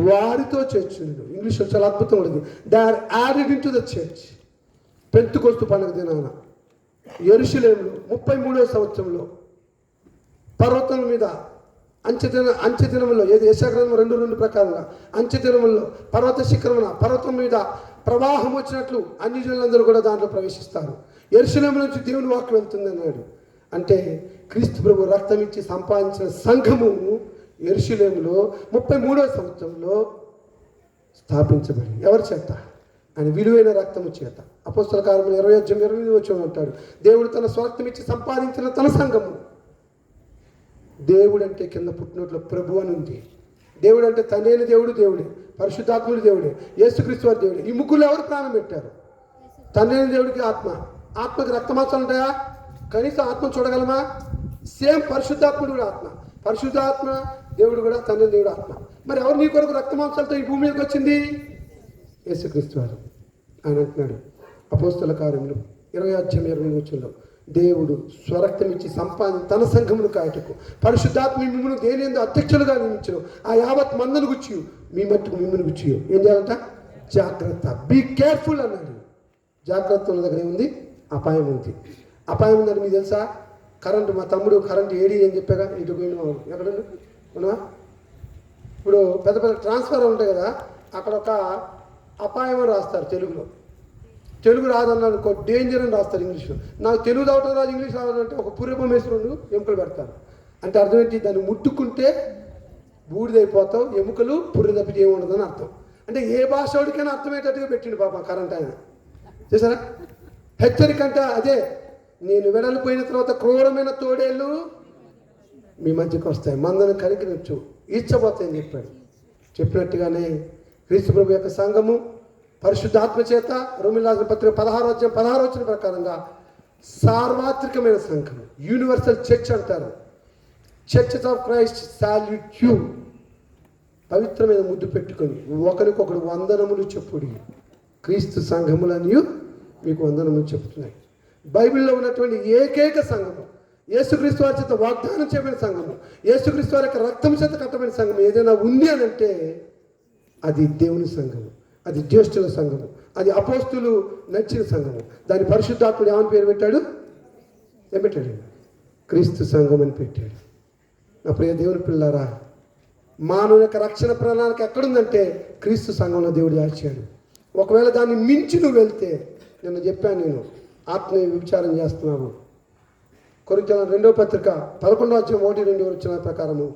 A: వారితో చేర్చుండు. ఇంగ్లీష్లో చాలా అద్భుతం ఉంటుంది. They are added into the church. పెంతెకొస్తు పండుగ దినాన యెరూషలేములో 33వ సంవత్సరంలో పర్వతం మీద అంచెదినములో, ఏది యెషయా గ్రంథం 2:2 ప్రకారంగా అంచెదినముల్లో పర్వత శిఖరమున పర్వతం మీద ప్రవాహం వచ్చినట్లు అన్ని జనులందరూ కూడా దాంట్లో ప్రవేశిస్తారు. యెరూషలేము నుంచి దేవుని వాక్కు వెళ్తుంది అన్నాడు. అంటే క్రీస్తు ప్రభు రక్తం ఇచ్చి సంపాదించిన సంఘము యెరూషలేములో 33వ సంవత్సరంలో స్థాపించబడింది. ఎవరి చేత? ఆయన విలువైన రక్తము చేత. అపోస్తల కార్యములు 20 అధ్యాయం 28 వచనం అంటాడు, దేవుడు తన స్వార్థం ఇచ్చి సంపాదించిన తన సంఘము. దేవుడు అంటే కింద పుట్టినట్లు ప్రభు అని ఉంది. దేవుడు అంటే తండ్రి దేవుడు దేవుడే, పరిశుద్ధాత్ముడు దేవుడే, యేసుక్రీస్తు వారి దేవుడే. ఈ ముగ్గురు ఎవరు ప్రాణం పెట్టారు? తండ్రి దేవుడికి ఆత్మ. ఆత్మకి రక్తమాంసాలు ఉంటాయా? కనీసం ఆత్మ చూడగలమా? సేమ్ పరిశుద్ధాత్ముడు కూడా ఆత్మ. పరిశుద్ధాత్మ దేవుడు కూడా తండ్రి దేవుడు ఆత్మ. మరి ఎవరు నీ కొరకు రక్తమాంసాలతో ఈ భూమి మీదకి వచ్చింది? యేసుక్రీస్తు వారు. ఆయన అంటున్నాడు అపోస్తల కార్యములు 20 అధ్యాయం 28 వచనంలో, దేవుడు స్వరక్తం ఇచ్చి సంపాదించి తన సంఘమును కాయటకు పరిశుద్ధాత్మ మిమ్మల్ని దేనియందు అధ్యక్షులుగా నియమించను. ఆ యావత్ మందను గుచ్చి మీ మట్టుకు మిమ్మల్ని గుచ్చి ఏం చేయాలంట? జాగ్రత్త, బీ కేర్ఫుల్ అన్నాడు. జాగ్రత్త ఉన్న దగ్గర ఏముంది? అపాయం ఉంది. అపాయం ఉందని మీకు తెలుసా? కరెంటు, మా తమ్ముడు కరెంటు ఏడి అని చెప్పాగా, ఇటు పోయిన ఎక్కడ ఉన్నావా? ఇప్పుడు పెద్ద పెద్ద ట్రాన్స్ఫార్మర్ ఉంటాయి కదా, అక్కడ ఒక అపాయం అని రాస్తారు తెలుగులో. తెలుగు రాదన్నాడు అనుకో, డేంజర్ అని రాస్తారు ఇంగ్లీష్లో. నాకు తెలుగు రావటం రాదు, ఇంగ్లీష్ రావాలంటే ఒక పుర్రెపం వేసి 2 ఎముకలు పెడతారు. అంటే అర్థం ఏంటి? దాన్ని ముట్టుకుంటే బూడిదైపోతావు, ఎముకలు పుర్రె తప్పితే ఏముండదని అర్థం. అంటే ఏ భాషోడికైనా అర్థమయ్యేటట్టుగా పెట్టిండు పాప కరెంట్ ఆయన. చూసారా? హెచ్చరిక అంటే అదే, నేను వెడలిపోయిన తర్వాత క్రూరమైన తోడేళ్ళు మీ మధ్యకు వస్తాయి, మందను కనికరించు, ఈడ్చబోతాయని చెప్పాడు. చెప్పినట్టుగానే క్రీస్తు ప్రభు యొక్క సంఘము పరిశుద్ధాత్మ చేత రోమీయులకు పత్రిక 16వ అధ్యాయం 16వ వచనం ప్రకారంగా సార్వత్రికమైన సంఘం, యూనివర్సల్ చర్చ్ అంటారు. Churches of Christ salute you. పవిత్రమైన ముద్దు పెట్టుకొని ఒకరికొకరు వందనములు చెప్పుడి. క్రీస్తు సంఘములని మీకు వందనములు చెప్తున్నాయి. బైబిల్లో ఉన్నటువంటి ఏకైక సంఘము, యేసుక్రీస్తు వారి చేత వాగ్దానం చేయబడిన సంఘము, యేసుక్రీస్తు వారి యొక్క రక్తం చేత కట్టబడిన సంఘం ఏదైనా ఉంది అని అంటే అది దేవుని సంఘము, అది జ్యేష్ఠుల సంఘము, అది అపోస్తులు నచ్చిన సంఘము. దాని పరిశుద్ధాత్ముడు ఏమని పేరు పెట్టాడు? ఏం పెట్టాడు? క్రీస్తు సంఘం అని పెట్టాడు. నా ప్రియ దేవుని పిల్లారా, మానవుని యొక్క రక్షణ ప్రణాళిక ఎక్కడుందంటే క్రీస్తు సంఘంలో దేవుడు దాచాడు. ఒకవేళ దాన్ని మించి నువ్వు వెళ్తే, నిన్న చెప్పాను నేను, ఆత్మీయ విచారం చేస్తున్నావు. కొరింథీయులకు 2వ పత్రిక 11వ అధ్యాయం 1-2 వచ్చిన ప్రకారము,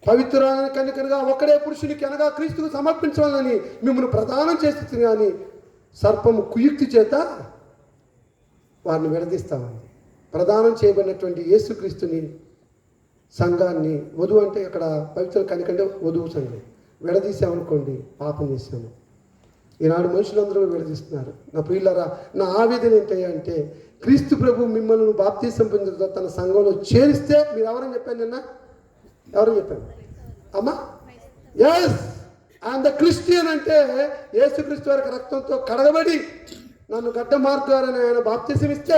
A: పవిత్రాన్ని కన్యకగా ఒక్కడే పురుషునికి అనగా క్రీస్తుకు సమర్పించాలని మిమ్మల్ని ప్రదానం చేస్తుంది. కానీ సర్పము కుయుక్తి చేత వారిని విడదీస్తామని. ప్రదానం చేయబడినటువంటి యేసుక్రీస్తుని సంఘాన్ని, వధువు అంటే ఇక్కడ పవిత్ర కన్యక అంటే వధువు సంఘం, విడదీసామనుకోండి పాపం చేశాము. ఈనాడు మనుషులందరూ విడదీస్తున్నారు. నా ప్రియులారా, నా ఆవేదన ఏంటంటే క్రీస్తు ప్రభు మిమ్మల్ని బాప్తిసం పొందిన తన సంఘంలో చేరిస్తే, మీరు ఎవరని చెప్పాను నిన్న? ఎవరు చెప్పాను అమ్మా? ఎస్, ఐఎమ్ ద క్రిస్టియన్ అంటే యేసుక్రీస్తు వారికి రక్తంతో కడగబడి నన్ను గడ్డ మార్గారని ఆయన బాప్తిసం ఇస్తే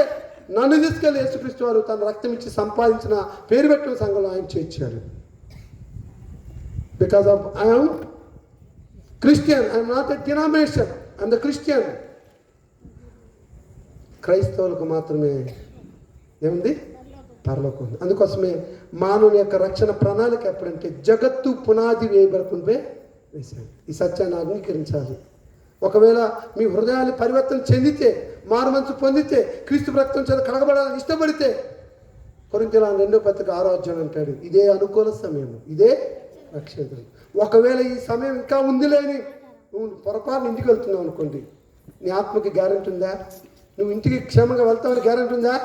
A: నన్ను తీసుకెళ్ళి యేసుక్రీస్తు వారు తన రక్తం ఇచ్చి సంపాదించిన పేరు పెట్టిన సంఘంలో ఆయన చేర్చాడు. Because of I'm Christian, I'm not a denomination, I'm the Christian. క్రైస్తవులకు మాత్రమే ఏముంది? పరలోకం ఉంది. అందుకోసమే మానవుని యొక్క రక్షణ ప్రణాళిక ఎప్పుడంటే జగత్తు పునాది వేయబడుతుంటే వేశాడు. ఈ సత్యాన్ని అంగీకరించాలి. ఒకవేళ మీ హృదయాన్ని పరివర్తన చెందితే, మారు మనసు పొందితే, క్రీస్తు రక్తం చేత కడగబడాలని ఇష్టపడితే, కొరింథీయుల 2:6 అంటాడు, ఇదే అనుకూల సమయం, ఇదే రక్షణ. ఒకవేళ ఈ సమయం ఇంకా ఉంది లేని నువ్వు పొరపాటున ఇంటికి వెళ్తున్నావు అనుకోండి, నీ ఆత్మకి గ్యారెంటీ ఉందా? నువ్వు ఇంటికి క్షేమంగా వెళ్తావని గ్యారెంటీ ఉందా?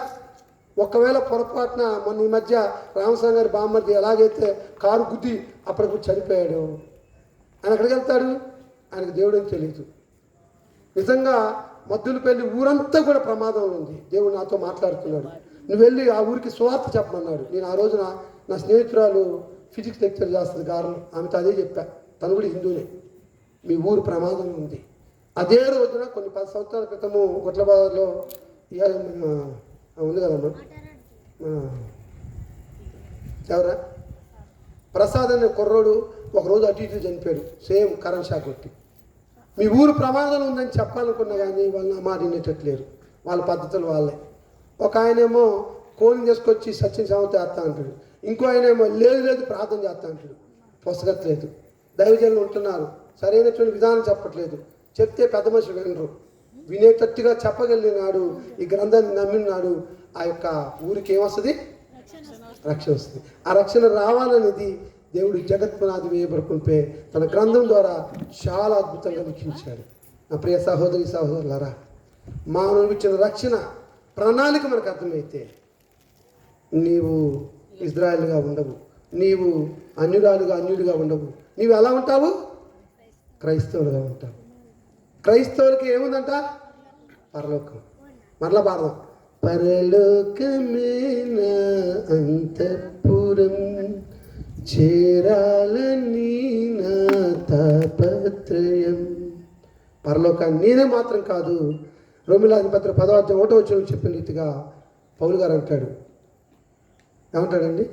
A: ఒకవేళ పొరపాటున మొన్న ఈ మధ్య రామస్వామి గారి బామ్మర్ది ఎలాగైతే కారు గుద్ది అప్పటికి చనిపోయాడు, ఆయన ఎక్కడికి వెళ్తాడు? ఆయనకు దేవుడు అని తెలియదు. నిజంగా మద్దులపల్లి ఊరంతా కూడా ప్రమాదంలో ఉంది. దేవుడు నాతో మాట్లాడుతున్నాడు, నువ్వు వెళ్ళి ఆ ఊరికి సువార్త చెప్పమన్నాడు. నేను ఆ రోజున నా స్నేహితురాలు ఫిజిక్స్ లెక్చర్ చేస్తుంది గారు, ఆమెతో అదే చెప్పా. తను కూడా హిందూనే. మీ ఊరు ప్రమాదంలో ఉంది. అదే రోజున కొన్ని 10 సంవత్సరాల క్రితము గుట్లబాదలో ఉంది కదమ్మా, ఎవరా ప్రసాద్ అనే కుర్రోడు ఒకరోజు అటు ఇటు చనిపోయాడు, సేమ్ కరెంట్ షాక్ కొట్టి. మీ ఊరు ప్రమాదం ఉందని చెప్పాలనుకున్నా కానీ వాళ్ళు మాట వినేటట్లేరు, వాళ్ళ పద్ధతులు వాళ్ళే. ఒక ఆయనేమో కోడిని చేసుకొచ్చి సచిన్ సావంత చేస్తా అంటాడు, ఇంకో ఆయనేమో లేదు ప్రార్థన చేస్తా అంటాడు. పొసగట్లేదు. దైవజనులు ఉంటున్నారు, సరైనటువంటి విధానం చెప్పట్లేదు. చెప్తే పెద్ద మనుషులు వినరు. వినేటట్టుగా చెప్పగలిగినాడు, ఈ గ్రంథాన్ని నమ్మినాడు, ఆ యొక్క ఊరికి ఏమొస్తుంది? రక్షణ వస్తుంది. ఆ రక్షణ రావాలనేది దేవుడు జగత్పునాది వేయబడుకుంటే తన గ్రంథం ద్వారా చాలా అద్భుతంగా లిఖించాడు. నా ప్రియ సహోదరి సహోదరులారా, మానవునికి ఇచ్చిన రక్షణ ప్రణాళిక మనకు అర్థమైతే నీవు ఇజ్రాయెల్గా ఉండవు, నీవు అన్యుడిగా ఉండవు. నీవు ఎలా ఉంటావు? క్రైస్తవులుగా ఉంటావు. క్రైస్తవులకి ఏముందంట? పరలోకం. మరలా పాడదాం. పరలోకమేన అంతఃపురం చేరాలని నా తాపత్రయం. పరలోకాన్ని నేనే మాత్రం కాదు, రోమిలాది పత్ర 10:1 చెప్పిన రీతిగా పౌలు గారు అంటాడు. ఏమంటాడండి?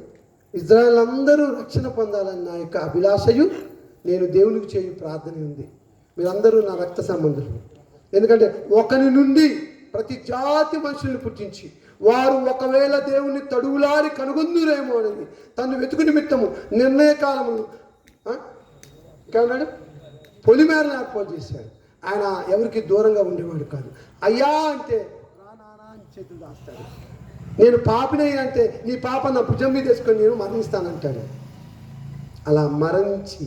A: ఇజ్రాయెల్ అందరూ రక్షణ పొందాలని నా యొక్క అభిలాషయు నేను దేవునికి చేయు ప్రార్థన ఉంది. మీరందరూ నా రక్త సంబంధులు. ఎందుకంటే ఒకరి నుండి ప్రతి జాతి మనుషుల్ని పుట్టించి వారు ఒకవేళ దేవుని తడువులాడి కనుగొందురేమో అని తను వెతుకు నిమిత్తము నిర్ణయ కాలమును ఏమన్నాడు? పొలిమేరను ఏర్పాటు చేశాడు. ఆయన ఎవరికి దూరంగా ఉండేవాడు కాదు. అయ్యా అంటే రానా అని చేతులు దాస్తాడు. నేను పాపినయ్యా అంటే నీ పాప నా భుజం మీద వేసుకొని నేను మరణిస్తానంటాడు. అలా మరణించి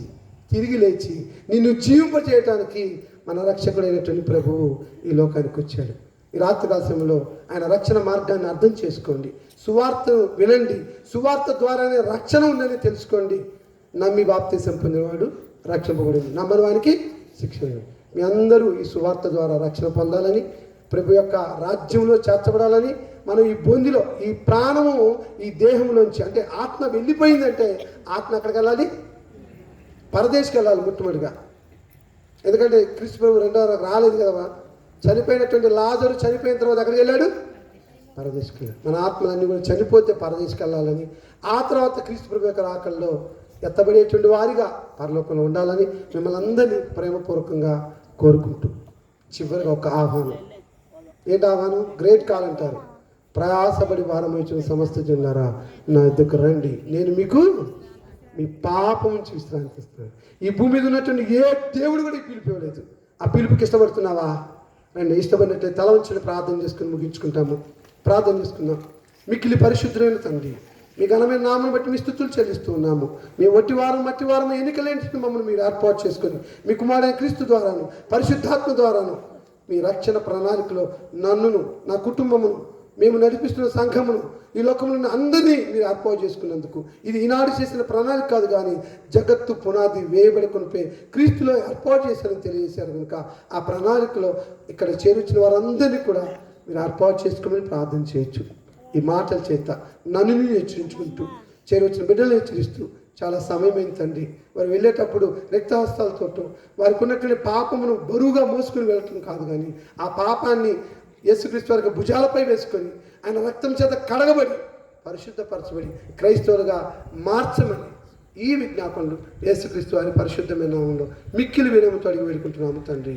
A: తిరిగి లేచి నిన్ను జీవింపజేయటానికి మన రక్షకుడైనటువంటి ప్రభువు ఈ లోకానికి వచ్చాడు. ఈ రాత్రికాల సమయంలో ఆయన రక్షణ మార్గాన్ని అర్థం చేసుకోండి. సువార్తను వినండి. సువార్త ద్వారానే రక్షణ ఉందని తెలుసుకోండి. నమ్మి బాప్తిసం పొందినవాడు రక్షింపబడింది, నమ్మని వానికి శిక్ష. మీ అందరూ ఈ సువార్త ద్వారా రక్షణ పొందాలని, ప్రభు యొక్క రాజ్యంలో చేర్చబడాలని, మనం ఈ బొందిలో ఈ ప్రాణము ఈ దేహంలోంచి అంటే ఆత్మ వెళ్ళిపోయిందంటే ఆత్మ ఎక్కడికి వెళ్ళాలి? పరదేశకి వెళ్ళాలి మొట్టమొదటిగా. ఎందుకంటే క్రీస్తు ప్రభు రెండవ రాలేదు కదా. చనిపోయినటువంటి లాజరు చనిపోయిన తర్వాత ఎక్కడికి వెళ్ళాడు? పరదేశకి వెళ్ళాడు. మన ఆత్మలన్నీ కూడా చనిపోతే పరదేశకి వెళ్ళాలని, ఆ తర్వాత క్రీస్తు ప్రభు యొక్క రాకల్లో ఎత్తబడేటువంటి వారిగా పరలోకంలో ఉండాలని మిమ్మల్ని అందరినీ ప్రేమపూర్వకంగా కోరుకుంటూ చివరిగా ఒక ఆహ్వానం. ఏంటి ఆహ్వానం? గ్రేట్ కాల్ అంటారు. ప్రయాసపడి భారం వచ్చిన సమస్త జనులారా నా ఎద్దుకు రండి, నేను మీకు మీ పాపం నుంచి విశ్రాంతి ఇస్తున్నాను. ఈ భూమి మీద ఉన్నటువంటి ఏ దేవుడు కూడా ఈ పిలుపు ఇవ్వలేదు. ఆ పిలుపుకి ఇష్టపడుతున్నావా? రండి. ఇష్టపడినట్లయితే తల వంచుని ప్రార్థన చేసుకుని ముగించుకుంటాము. ప్రార్థన చేసుకుందాం. మిక్కిలి పరిశుద్ధులైన తండ్రి, మీ ఘనమైన నామం బట్టి మీ స్థుతులు చెల్లిస్తూ ఉన్నాము. మీ మట్టి వారం ఎన్నికలేంటి మమ్మల్ని మీరు ఏర్పాటు చేసుకొని మీ కుమారుడైన క్రీస్తు ద్వారాను పరిశుద్ధాత్మ ద్వారాను మీ రక్షణ ప్రణాళికలో నన్నును నా కుటుంబమును మేము నడిపిస్తున్న సంఘమును ఈ లోకంలో అందరినీ మీరు ఏర్పాటు చేసుకున్నందుకు ఇది ఈనాడు చేసిన ప్రణాళిక కాదు, కానీ జగత్తు పునాది వేయబడి కొనిపోయి క్రీస్తులో ఏర్పాటు చేశారని తెలియజేశారు. కనుక ఆ ప్రణాళికలో ఇక్కడ చేరుచిన వారందరినీ కూడా మీరు ఏర్పాటు చేసుకోమని ప్రార్థన చేయొచ్చు. ఈ మాటల చేత నన్ను హెచ్చరించుకుంటూ చేరవచ్చిన బిడ్డలు హెచ్చరిస్తూ చాలా సమయమైంది తండ్రి. వారు వెళ్ళేటప్పుడు రక్తహస్తాలతో వారికి ఉన్నటువంటి పాపమును బరువుగా మోసుకుని వెళ్ళటం కాదు, కానీ ఆ పాపాన్ని యేసుక్రీస్తు వారికి భుజాలపై వేసుకొని ఆయన రక్తం చేత కడగబడి పరిశుద్ధపరచబడి క్రైస్తవులుగా మార్చమని ఈ విజ్ఞాపనలు యేసుక్రీస్తు వారి పరిశుద్ధమైన నామంలో మిక్కిలి వినయంతో అడిగి వేడుకుంటున్నాము తండ్రి.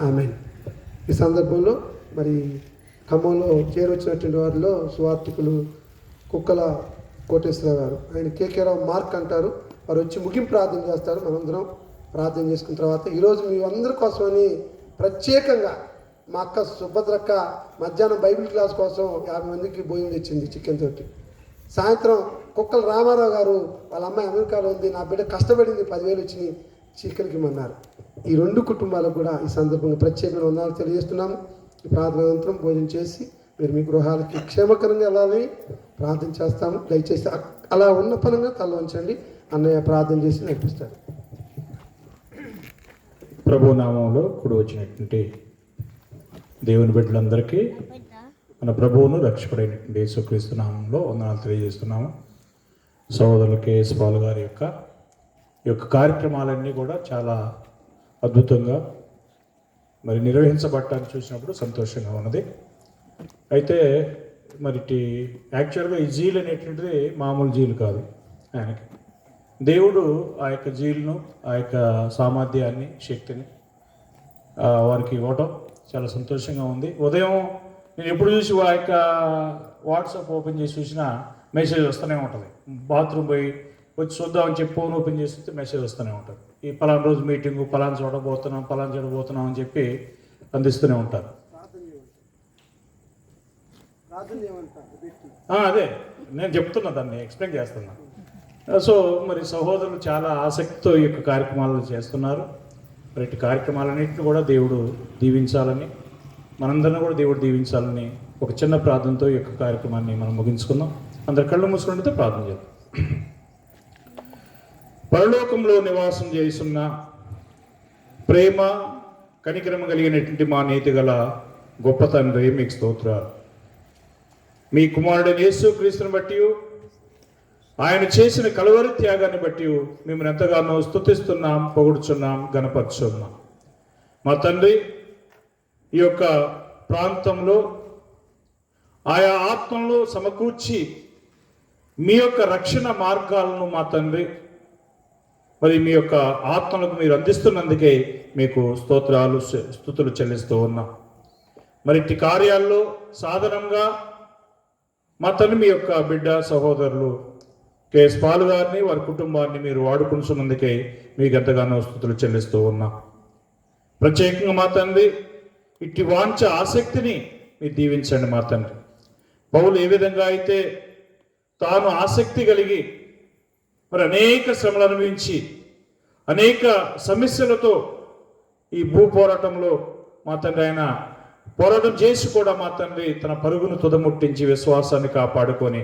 A: ఆమేన్. ఈ సందర్భంలో మరి ఖమ్మంలో చేరొచ్చినటువంటి వారిలో సువార్థికులు కుక్కల కోటేశ్వర గారు, ఆయన కేకేరావు మార్క్ అంటారు, వారు వచ్చి ముగింపు ప్రార్థన చేస్తారు. మనందరం ప్రార్థన చేసుకున్న తర్వాత ఈరోజు మీ అందరి కోసమని ప్రత్యేకంగా మా అక్క సుభద్రక్క మధ్యాహ్నం బైబిల్ క్లాస్ కోసం 50 మందికి భోజనం తెచ్చింది చికెన్ తోటి. సాయంత్రం కుక్కల రామారావు గారు వాళ్ళ అమ్మాయి అమెరికాలో ఉంది, నా బిడ్డ కష్టపడింది 10,000 వచ్చినాయి చికెన్కి ఇమ్మన్నారు. ఈ 2 కుటుంబాలకు కూడా ఈ సందర్భంగా ప్రత్యేకమైన వందనాలు తెలియజేస్తున్నాము. ఈ ప్రార్థన అనంతరం భోజనం చేసి మీరు మీ గృహాలకి క్షేమకరంగా వెళ్ళాలని ప్రార్థన చేస్తాము. దయచేసి అలా ఉన్న పరంగా తల వంచండి. అన్నయ్య ప్రార్థన చేసి నడిపిస్తాడు.
B: ప్రభు నామంలో కూడి వచ్చినటువంటి దేవుని బిడ్డలందరికీ మన ప్రభువును రక్షకుడైనటువంటి యేసుక్రీస్తు నామంలో వందనాలు తెలియజేస్తున్నాము. సహోదరులు కేఎస్ పాల్ గారి యొక్క కార్యక్రమాలన్నీ కూడా చాలా అద్భుతంగా మరి నిర్వహించబడటాన్ని చూసినప్పుడు సంతోషంగా ఉన్నది. అయితే మరి యాక్చువల్గా ఈ జీల్ అనేటువంటిది మామూలు జీలు కాదు. ఆయనకి దేవుడు ఆ యొక్క జీలును, ఆ యొక్క సామర్థ్యాన్ని, శక్తిని వారికి ఇవ్వటం చాలా సంతోషంగా ఉంది. ఉదయం నేను ఎప్పుడు చూసి ఆ యొక్క వాట్సాప్ ఓపెన్ చేసి చూసినా మెసేజ్ వస్తూనే ఉంటుంది. బాత్రూమ్ పోయి వచ్చి చూద్దామని చెప్పి ఫోన్ ఓపెన్ చేస్తే మెసేజ్ వస్తూనే ఉంటుంది. ఈ పలానా రోజు మీటింగు, పలానా చూడబోతున్నాం, పలానా చూడబోతున్నాం అని చెప్పి అందిస్తూనే ఉంటారు. అదే నేను చెప్తున్నా, దాన్ని ఎక్స్ప్లెయిన్ చేస్తున్నా. సో మరి సహోదరులు చాలా ఆసక్తితో ఈ యొక్క కార్యక్రమాలను చేస్తున్నారు. మరి ఇటు కార్యక్రమాలన్నింటినీ కూడా దేవుడు దీవించాలని, మనందరినీ కూడా దేవుడు దీవించాలని ఒక చిన్న ప్రార్థనతో ఈ యొక్క కార్యక్రమాన్ని మనం ముగించుకుందాం. అందరు కళ్ళు మూసుకుంటే ప్రార్థన చేద్దాం. పరలోకంలో నివాసం చేస్తున్న ప్రేమ కనికరమ కలిగినటువంటి మా నీతి గల గొప్ప తండ్రి, మీకు స్తోత్రాలు. మీ కుమారుడైన యేసుక్రీస్తుని బట్టి, ఆయన చేసిన కలువరి త్యాగాన్ని బట్టి మిమ్మల్ని ఎంతగానో స్తుతిస్తున్నాం, పొగుడుచున్నాం, గణపరుచున్నాం. మా తండ్రి, ఈ యొక్క ప్రాంతంలో ఆయా ఆత్మలను సమకూర్చి మీ యొక్క రక్షణ మార్గాలను మా తండ్రి మరి మీ యొక్క ఆత్మలకు మీరు అందిస్తున్నందుకే మీకు స్తోత్రాలు, స్తుతులు చెల్లిస్తూ ఉన్నాం. మరి ఇట్టి కార్యాల్లో సాధారణంగా మా తండ్రి మీ యొక్క బిడ్డ సహోదరులు కేఎస్ పాల్ గారిని, వారి కుటుంబాన్ని మీరు వాడుకుంటున్నందుకే మీకు ఎంతగానో స్తుతులు చెల్లిస్తూ ఉన్నాం. ప్రత్యేకంగా మా తండ్రి ఇట్టి వాంఛ ఆసక్తిని మీరు దీవించండి. మా తండ్రి, పౌలు ఏ విధంగా అయితే తాను ఆసక్తి కలిగి మరి అనేక శ్రమలు అనుభవించి అనేక సమస్యలతో ఈ భూ పోరాటంలో మా తండ్రి ఆయన పోరాటం చేసి కూడా మా తండ్రి తన పరుగును తుదముట్టించి విశ్వాసాన్ని కాపాడుకొని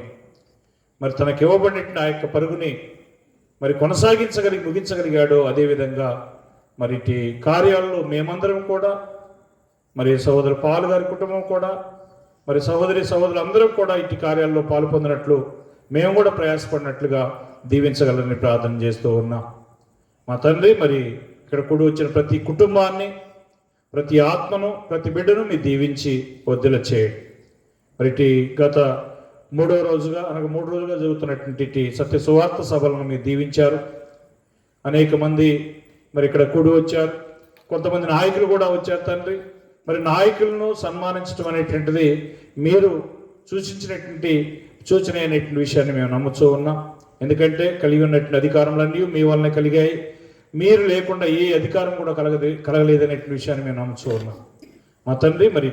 B: మరి తనకి ఇవ్వబడిన ఆ యొక్క పరుగుని మరి ముగించగలిగాడో అదేవిధంగా మరి ఇటు కార్యాలలో మేమందరం కూడా, మరి సహోదరు పాలు గారి కుటుంబం కూడా, మరి సహోదరులు అందరం కూడా ఇటు కార్యాల్లో పాలు పొందినట్లు మేము కూడా ప్రయాసపడినట్లుగా దీవించగలని ప్రార్థన చేస్తూ ఉన్నాం. మా తండ్రి, మరి ఇక్కడ కూడి వచ్చిన ప్రతి కుటుంబాన్ని, ప్రతి ఆత్మను, ప్రతి బిడ్డను మీరు దీవించి వద్దుల చేయండి. మరి గత 3వ రోజుగా అనగా 3 రోజులుగా జరుగుతున్నటువంటి సత్య సువార్త సభలను మీరు దీవించారు. అనేక మంది మరి ఇక్కడ కూడి వచ్చారు. కొంతమంది నాయకులు కూడా వచ్చారు తండ్రి. మరి నాయకులను సన్మానించడం అనేటువంటిది మీరు సూచించినటువంటి సూచన అయినటువంటి విషయాన్ని మేము నమ్ముతూ ఉన్నాం. ఎందుకంటే కలిగి ఉన్నటువంటి అధికారములన్నీ మీ వలన కలిగాయి. మీరు లేకుండా ఏ అధికారం కూడా కలగలేదనేటువంటి విషయాన్ని మేము నమ్ముతూ ఉన్నాం. మా తండ్రి, మరి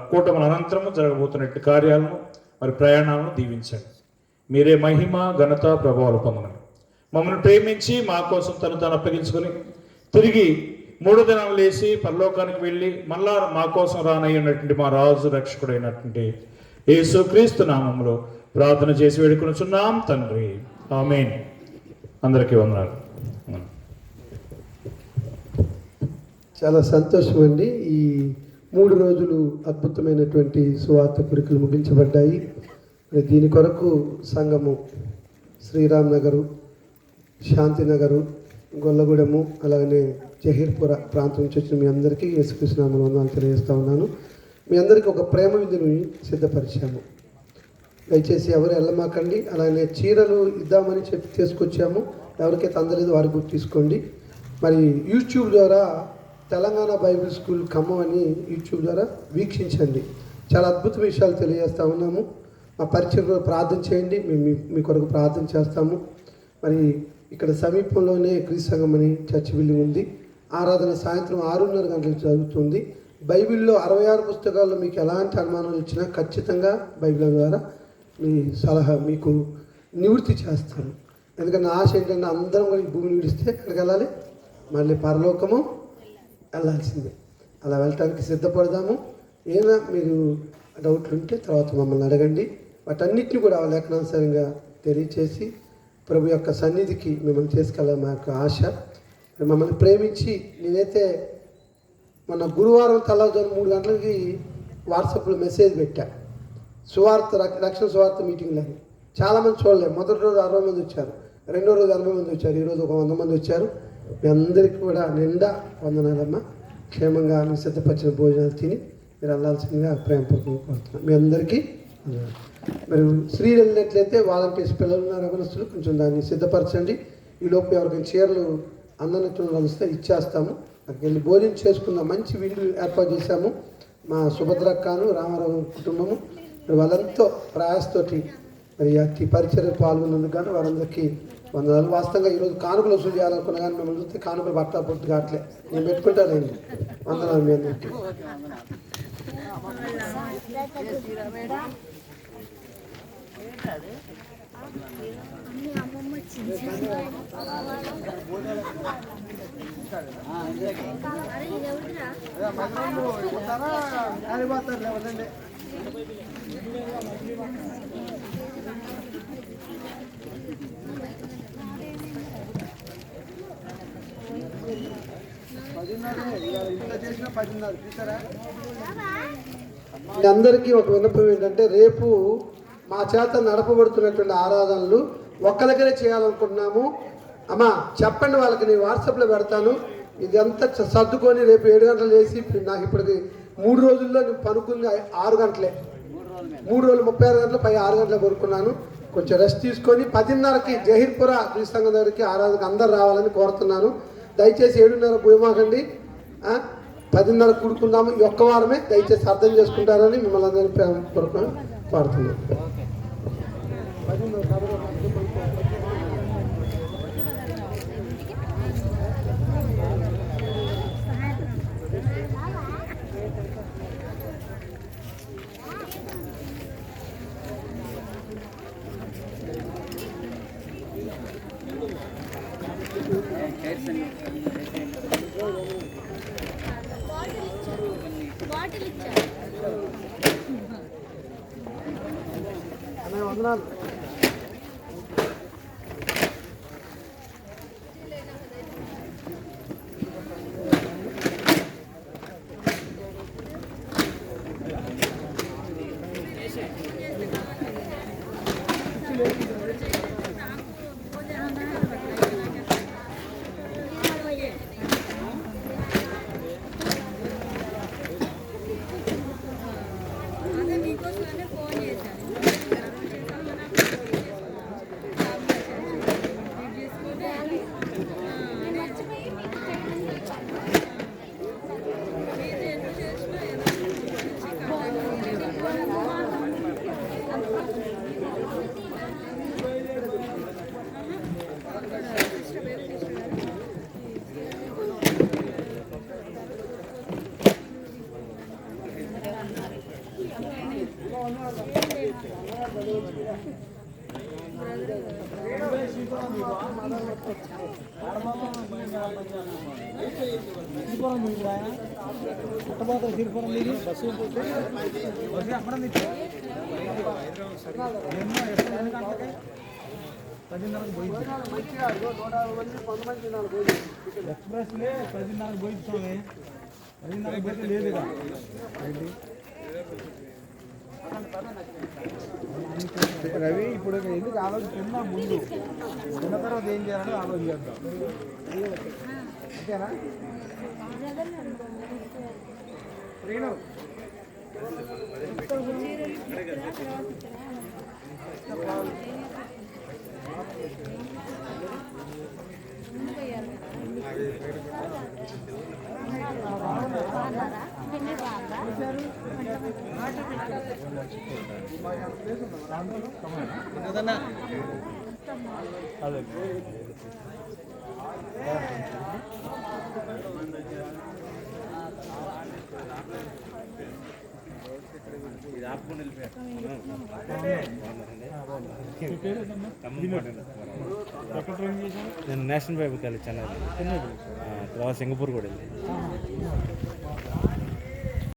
B: కూటముల అనంతరము జరగబోతున్నట్టు కార్యాలను, మరి ప్రయాణాలను దీవించండి. మీరే మహిమ, ఘనత, ప్రభావాలు పొందమని మమ్మల్ని ప్రేమించి మా కోసం తను అప్పగించుకొని తిరిగి 3 దినాలు లేచి పరలోకానికి వెళ్ళి మళ్ళా మా కోసం రానయ్యున్నటువంటి మా రాజు రక్షకుడైనటువంటి యేసుక్రీస్తు నామములో ప్రార్థన చేసి వేడుకొనుచున్నాం తండ్రి. ఆమేన్. అందరికీ వందనాలు.
A: చాలా సంతోషం అండి. ఈ 3 రోజులు అద్భుతమైనటువంటి సువార్త కోరికలు ముగించబడ్డాయి. దీని కొరకు సంఘము శ్రీరామ్ నగరు, శాంతినగరు, గొల్లగూడెము, అలాగనే జహీర్పుర ప్రాంతం నుంచి వచ్చిన మీ అందరికీ యేసుక్రీస్తు నామములో వందనాలు తెలియజేస్తూ ఉన్నాను. మీ అందరికీ ఒక ప్రేమ విందుని సిద్ధపరిచాము. దయచేసి ఎవరు వెళ్ళమాకండి. అలాగే చీరలు ఇద్దామని చెప్పి తీసుకొచ్చాము. ఎవరికైతే అందలేదు వారి గుర్తు తీసుకోండి. మరి యూట్యూబ్ ద్వారా తెలంగాణ బైబిల్ స్కూల్ ఖమ్మం అని యూట్యూబ్ ద్వారా వీక్షించండి. చాలా అద్భుత విషయాలు తెలియజేస్తూ ఉన్నాము. మా పరిచయంలో ప్రార్థన చేయండి, మేము మీ కొరకు ప్రార్థన చేస్తాము. మరి ఇక్కడ సమీపంలోనే క్రీస్తు సంఘం అని చర్చ్ బిల్డింగ్ ఉంది. ఆరాధన సాయంత్రం 6:30 గంటలకు జరుగుతుంది. బైబిల్లో 66 పుస్తకాల్లో మీకు ఎలాంటి అనుమానాలు వచ్చినా ఖచ్చితంగా బైబిల్ ద్వారా మీ సలహా మీకు నివృత్తి చేస్తాను. ఎందుకంటే నా ఆశ ఏంటంటే అందరం కూడా ఈ భూమిని విడిస్తే ఎక్కడికి వెళ్ళాలి? మళ్ళీ పరలోకము వెళ్ళాల్సిందే. అలా వెళ్ళటానికి సిద్ధపడదాము. ఏమైనా మీరు డౌట్లు ఉంటే తర్వాత మమ్మల్ని అడగండి. వాటన్నిటిని కూడా లేఖనానుసారంగా తెలియచేసి ప్రభు యొక్క సన్నిధికి మిమ్మల్ని తీసుకెళ్ళాలి మా యొక్క ఆశ. మమ్మల్ని ప్రేమించి నేనైతే మొన్న గురువారం తెల్లవారుజాము 3 గంటలకి వాట్సాప్లో మెసేజ్ పెట్టా, సువార్త రక్షణ సువార్త మీటింగ్లని. చాలామంది చూడలేదు. మొదటి రోజు 60 మంది వచ్చారు, రెండో రోజు 80 మంది వచ్చారు, ఈరోజు ఒక 100 మంది వచ్చారు. మీ అందరికీ కూడా నిండా వందనాలమ్మ. క్షేమంగా సిద్ధపరిచిన భోజనాలు తిని మీరు వెళ్ళాల్సిందిగా ప్రేమపూర్వకంగా కోరుతున్నాను. మీ అందరికీ మరి స్త్రీ వెళ్ళినట్లయితే వాలంటీర్స్ పిల్లలు ఉన్నారు, అగనస్తులు కొంచెం దాన్ని సిద్ధపరచండి. ఈలోపు ఎవరికైనా చీరలు అందనట్లు కలిస్తే ఇచ్చేస్తాము. అక్కడికి వెళ్ళి భోజనం చేసుకుందాం. మంచి విందు ఏర్పాటు చేశాము. మా సుభద్రక్కను, రామారావు కుటుంబము మరి వాళ్ళంతో ప్రయాసతోటి మరి అట్టి పరిచయం పాల్గొన్నందుకు కానీ వారందరికీ వందనాలు. వాస్తవంగా ఈరోజు కానుకలు వసూలు చేయాలనుకున్నా కానీ మిమ్మల్ని చూస్తే కానుకలు పట్టా పొట్టు కావట్లే. నేను పెట్టుకుంటానండి. వందనాలు మీ అందరికీ. అందరికీ ఒక విన్నపం ఏంటంటే, రేపు మా చేత నడపబడుతున్నటువంటి ఆరాధనలు ఒక్కరికనే చేయాలనుకుంటున్నాము. అమ్మా చెప్పండి వాళ్ళకి, నేను వాట్సాప్లో పెడతాను. ఇదంతా సర్దుకొని రేపు 7 గంటలు చేసి నాకు ఇప్పటికి 3 రోజుల్లో నేను పనుకుని 6 గంటలే, 3 రోజులు 36 గంటలు పై 6 గంటలే పడుకున్నాను. కొంచెం రెస్ట్ తీసుకొని 10:30కి జహీర్పుర క్రీస్తు సంఘం దగ్గరికి ఆరాధనకు అందరు రావాలని కోరుతున్నాను. దయచేసి 7:30 పోయమాకండి, 10:30 కూడుకుందాము. ఈ ఒక్క వారమే దయచేసి అర్థం చేసుకుంటారని మిమ్మల్ని అందరినీ ప్రేమపూర్వకంగా కోరుతున్నాను. వందనాలు.
C: ఎక్స్ప్రెస్లే 10:30 పోయించామే, 10:30 పోతే లేదుగా. రవి ఇప్పుడు ఎందుకు ఆలోచిస్తున్నా ముందు ఉన్న తర్వాత ఏం చేయాలని ఆలోచిద్దాం అంతేనా శ్రీను అదే
D: నేను నేషనల్ బైబుల్ కాలేజ్ చెన్నై తర్వాత సింగపూర్ కూడా వెళ్ళి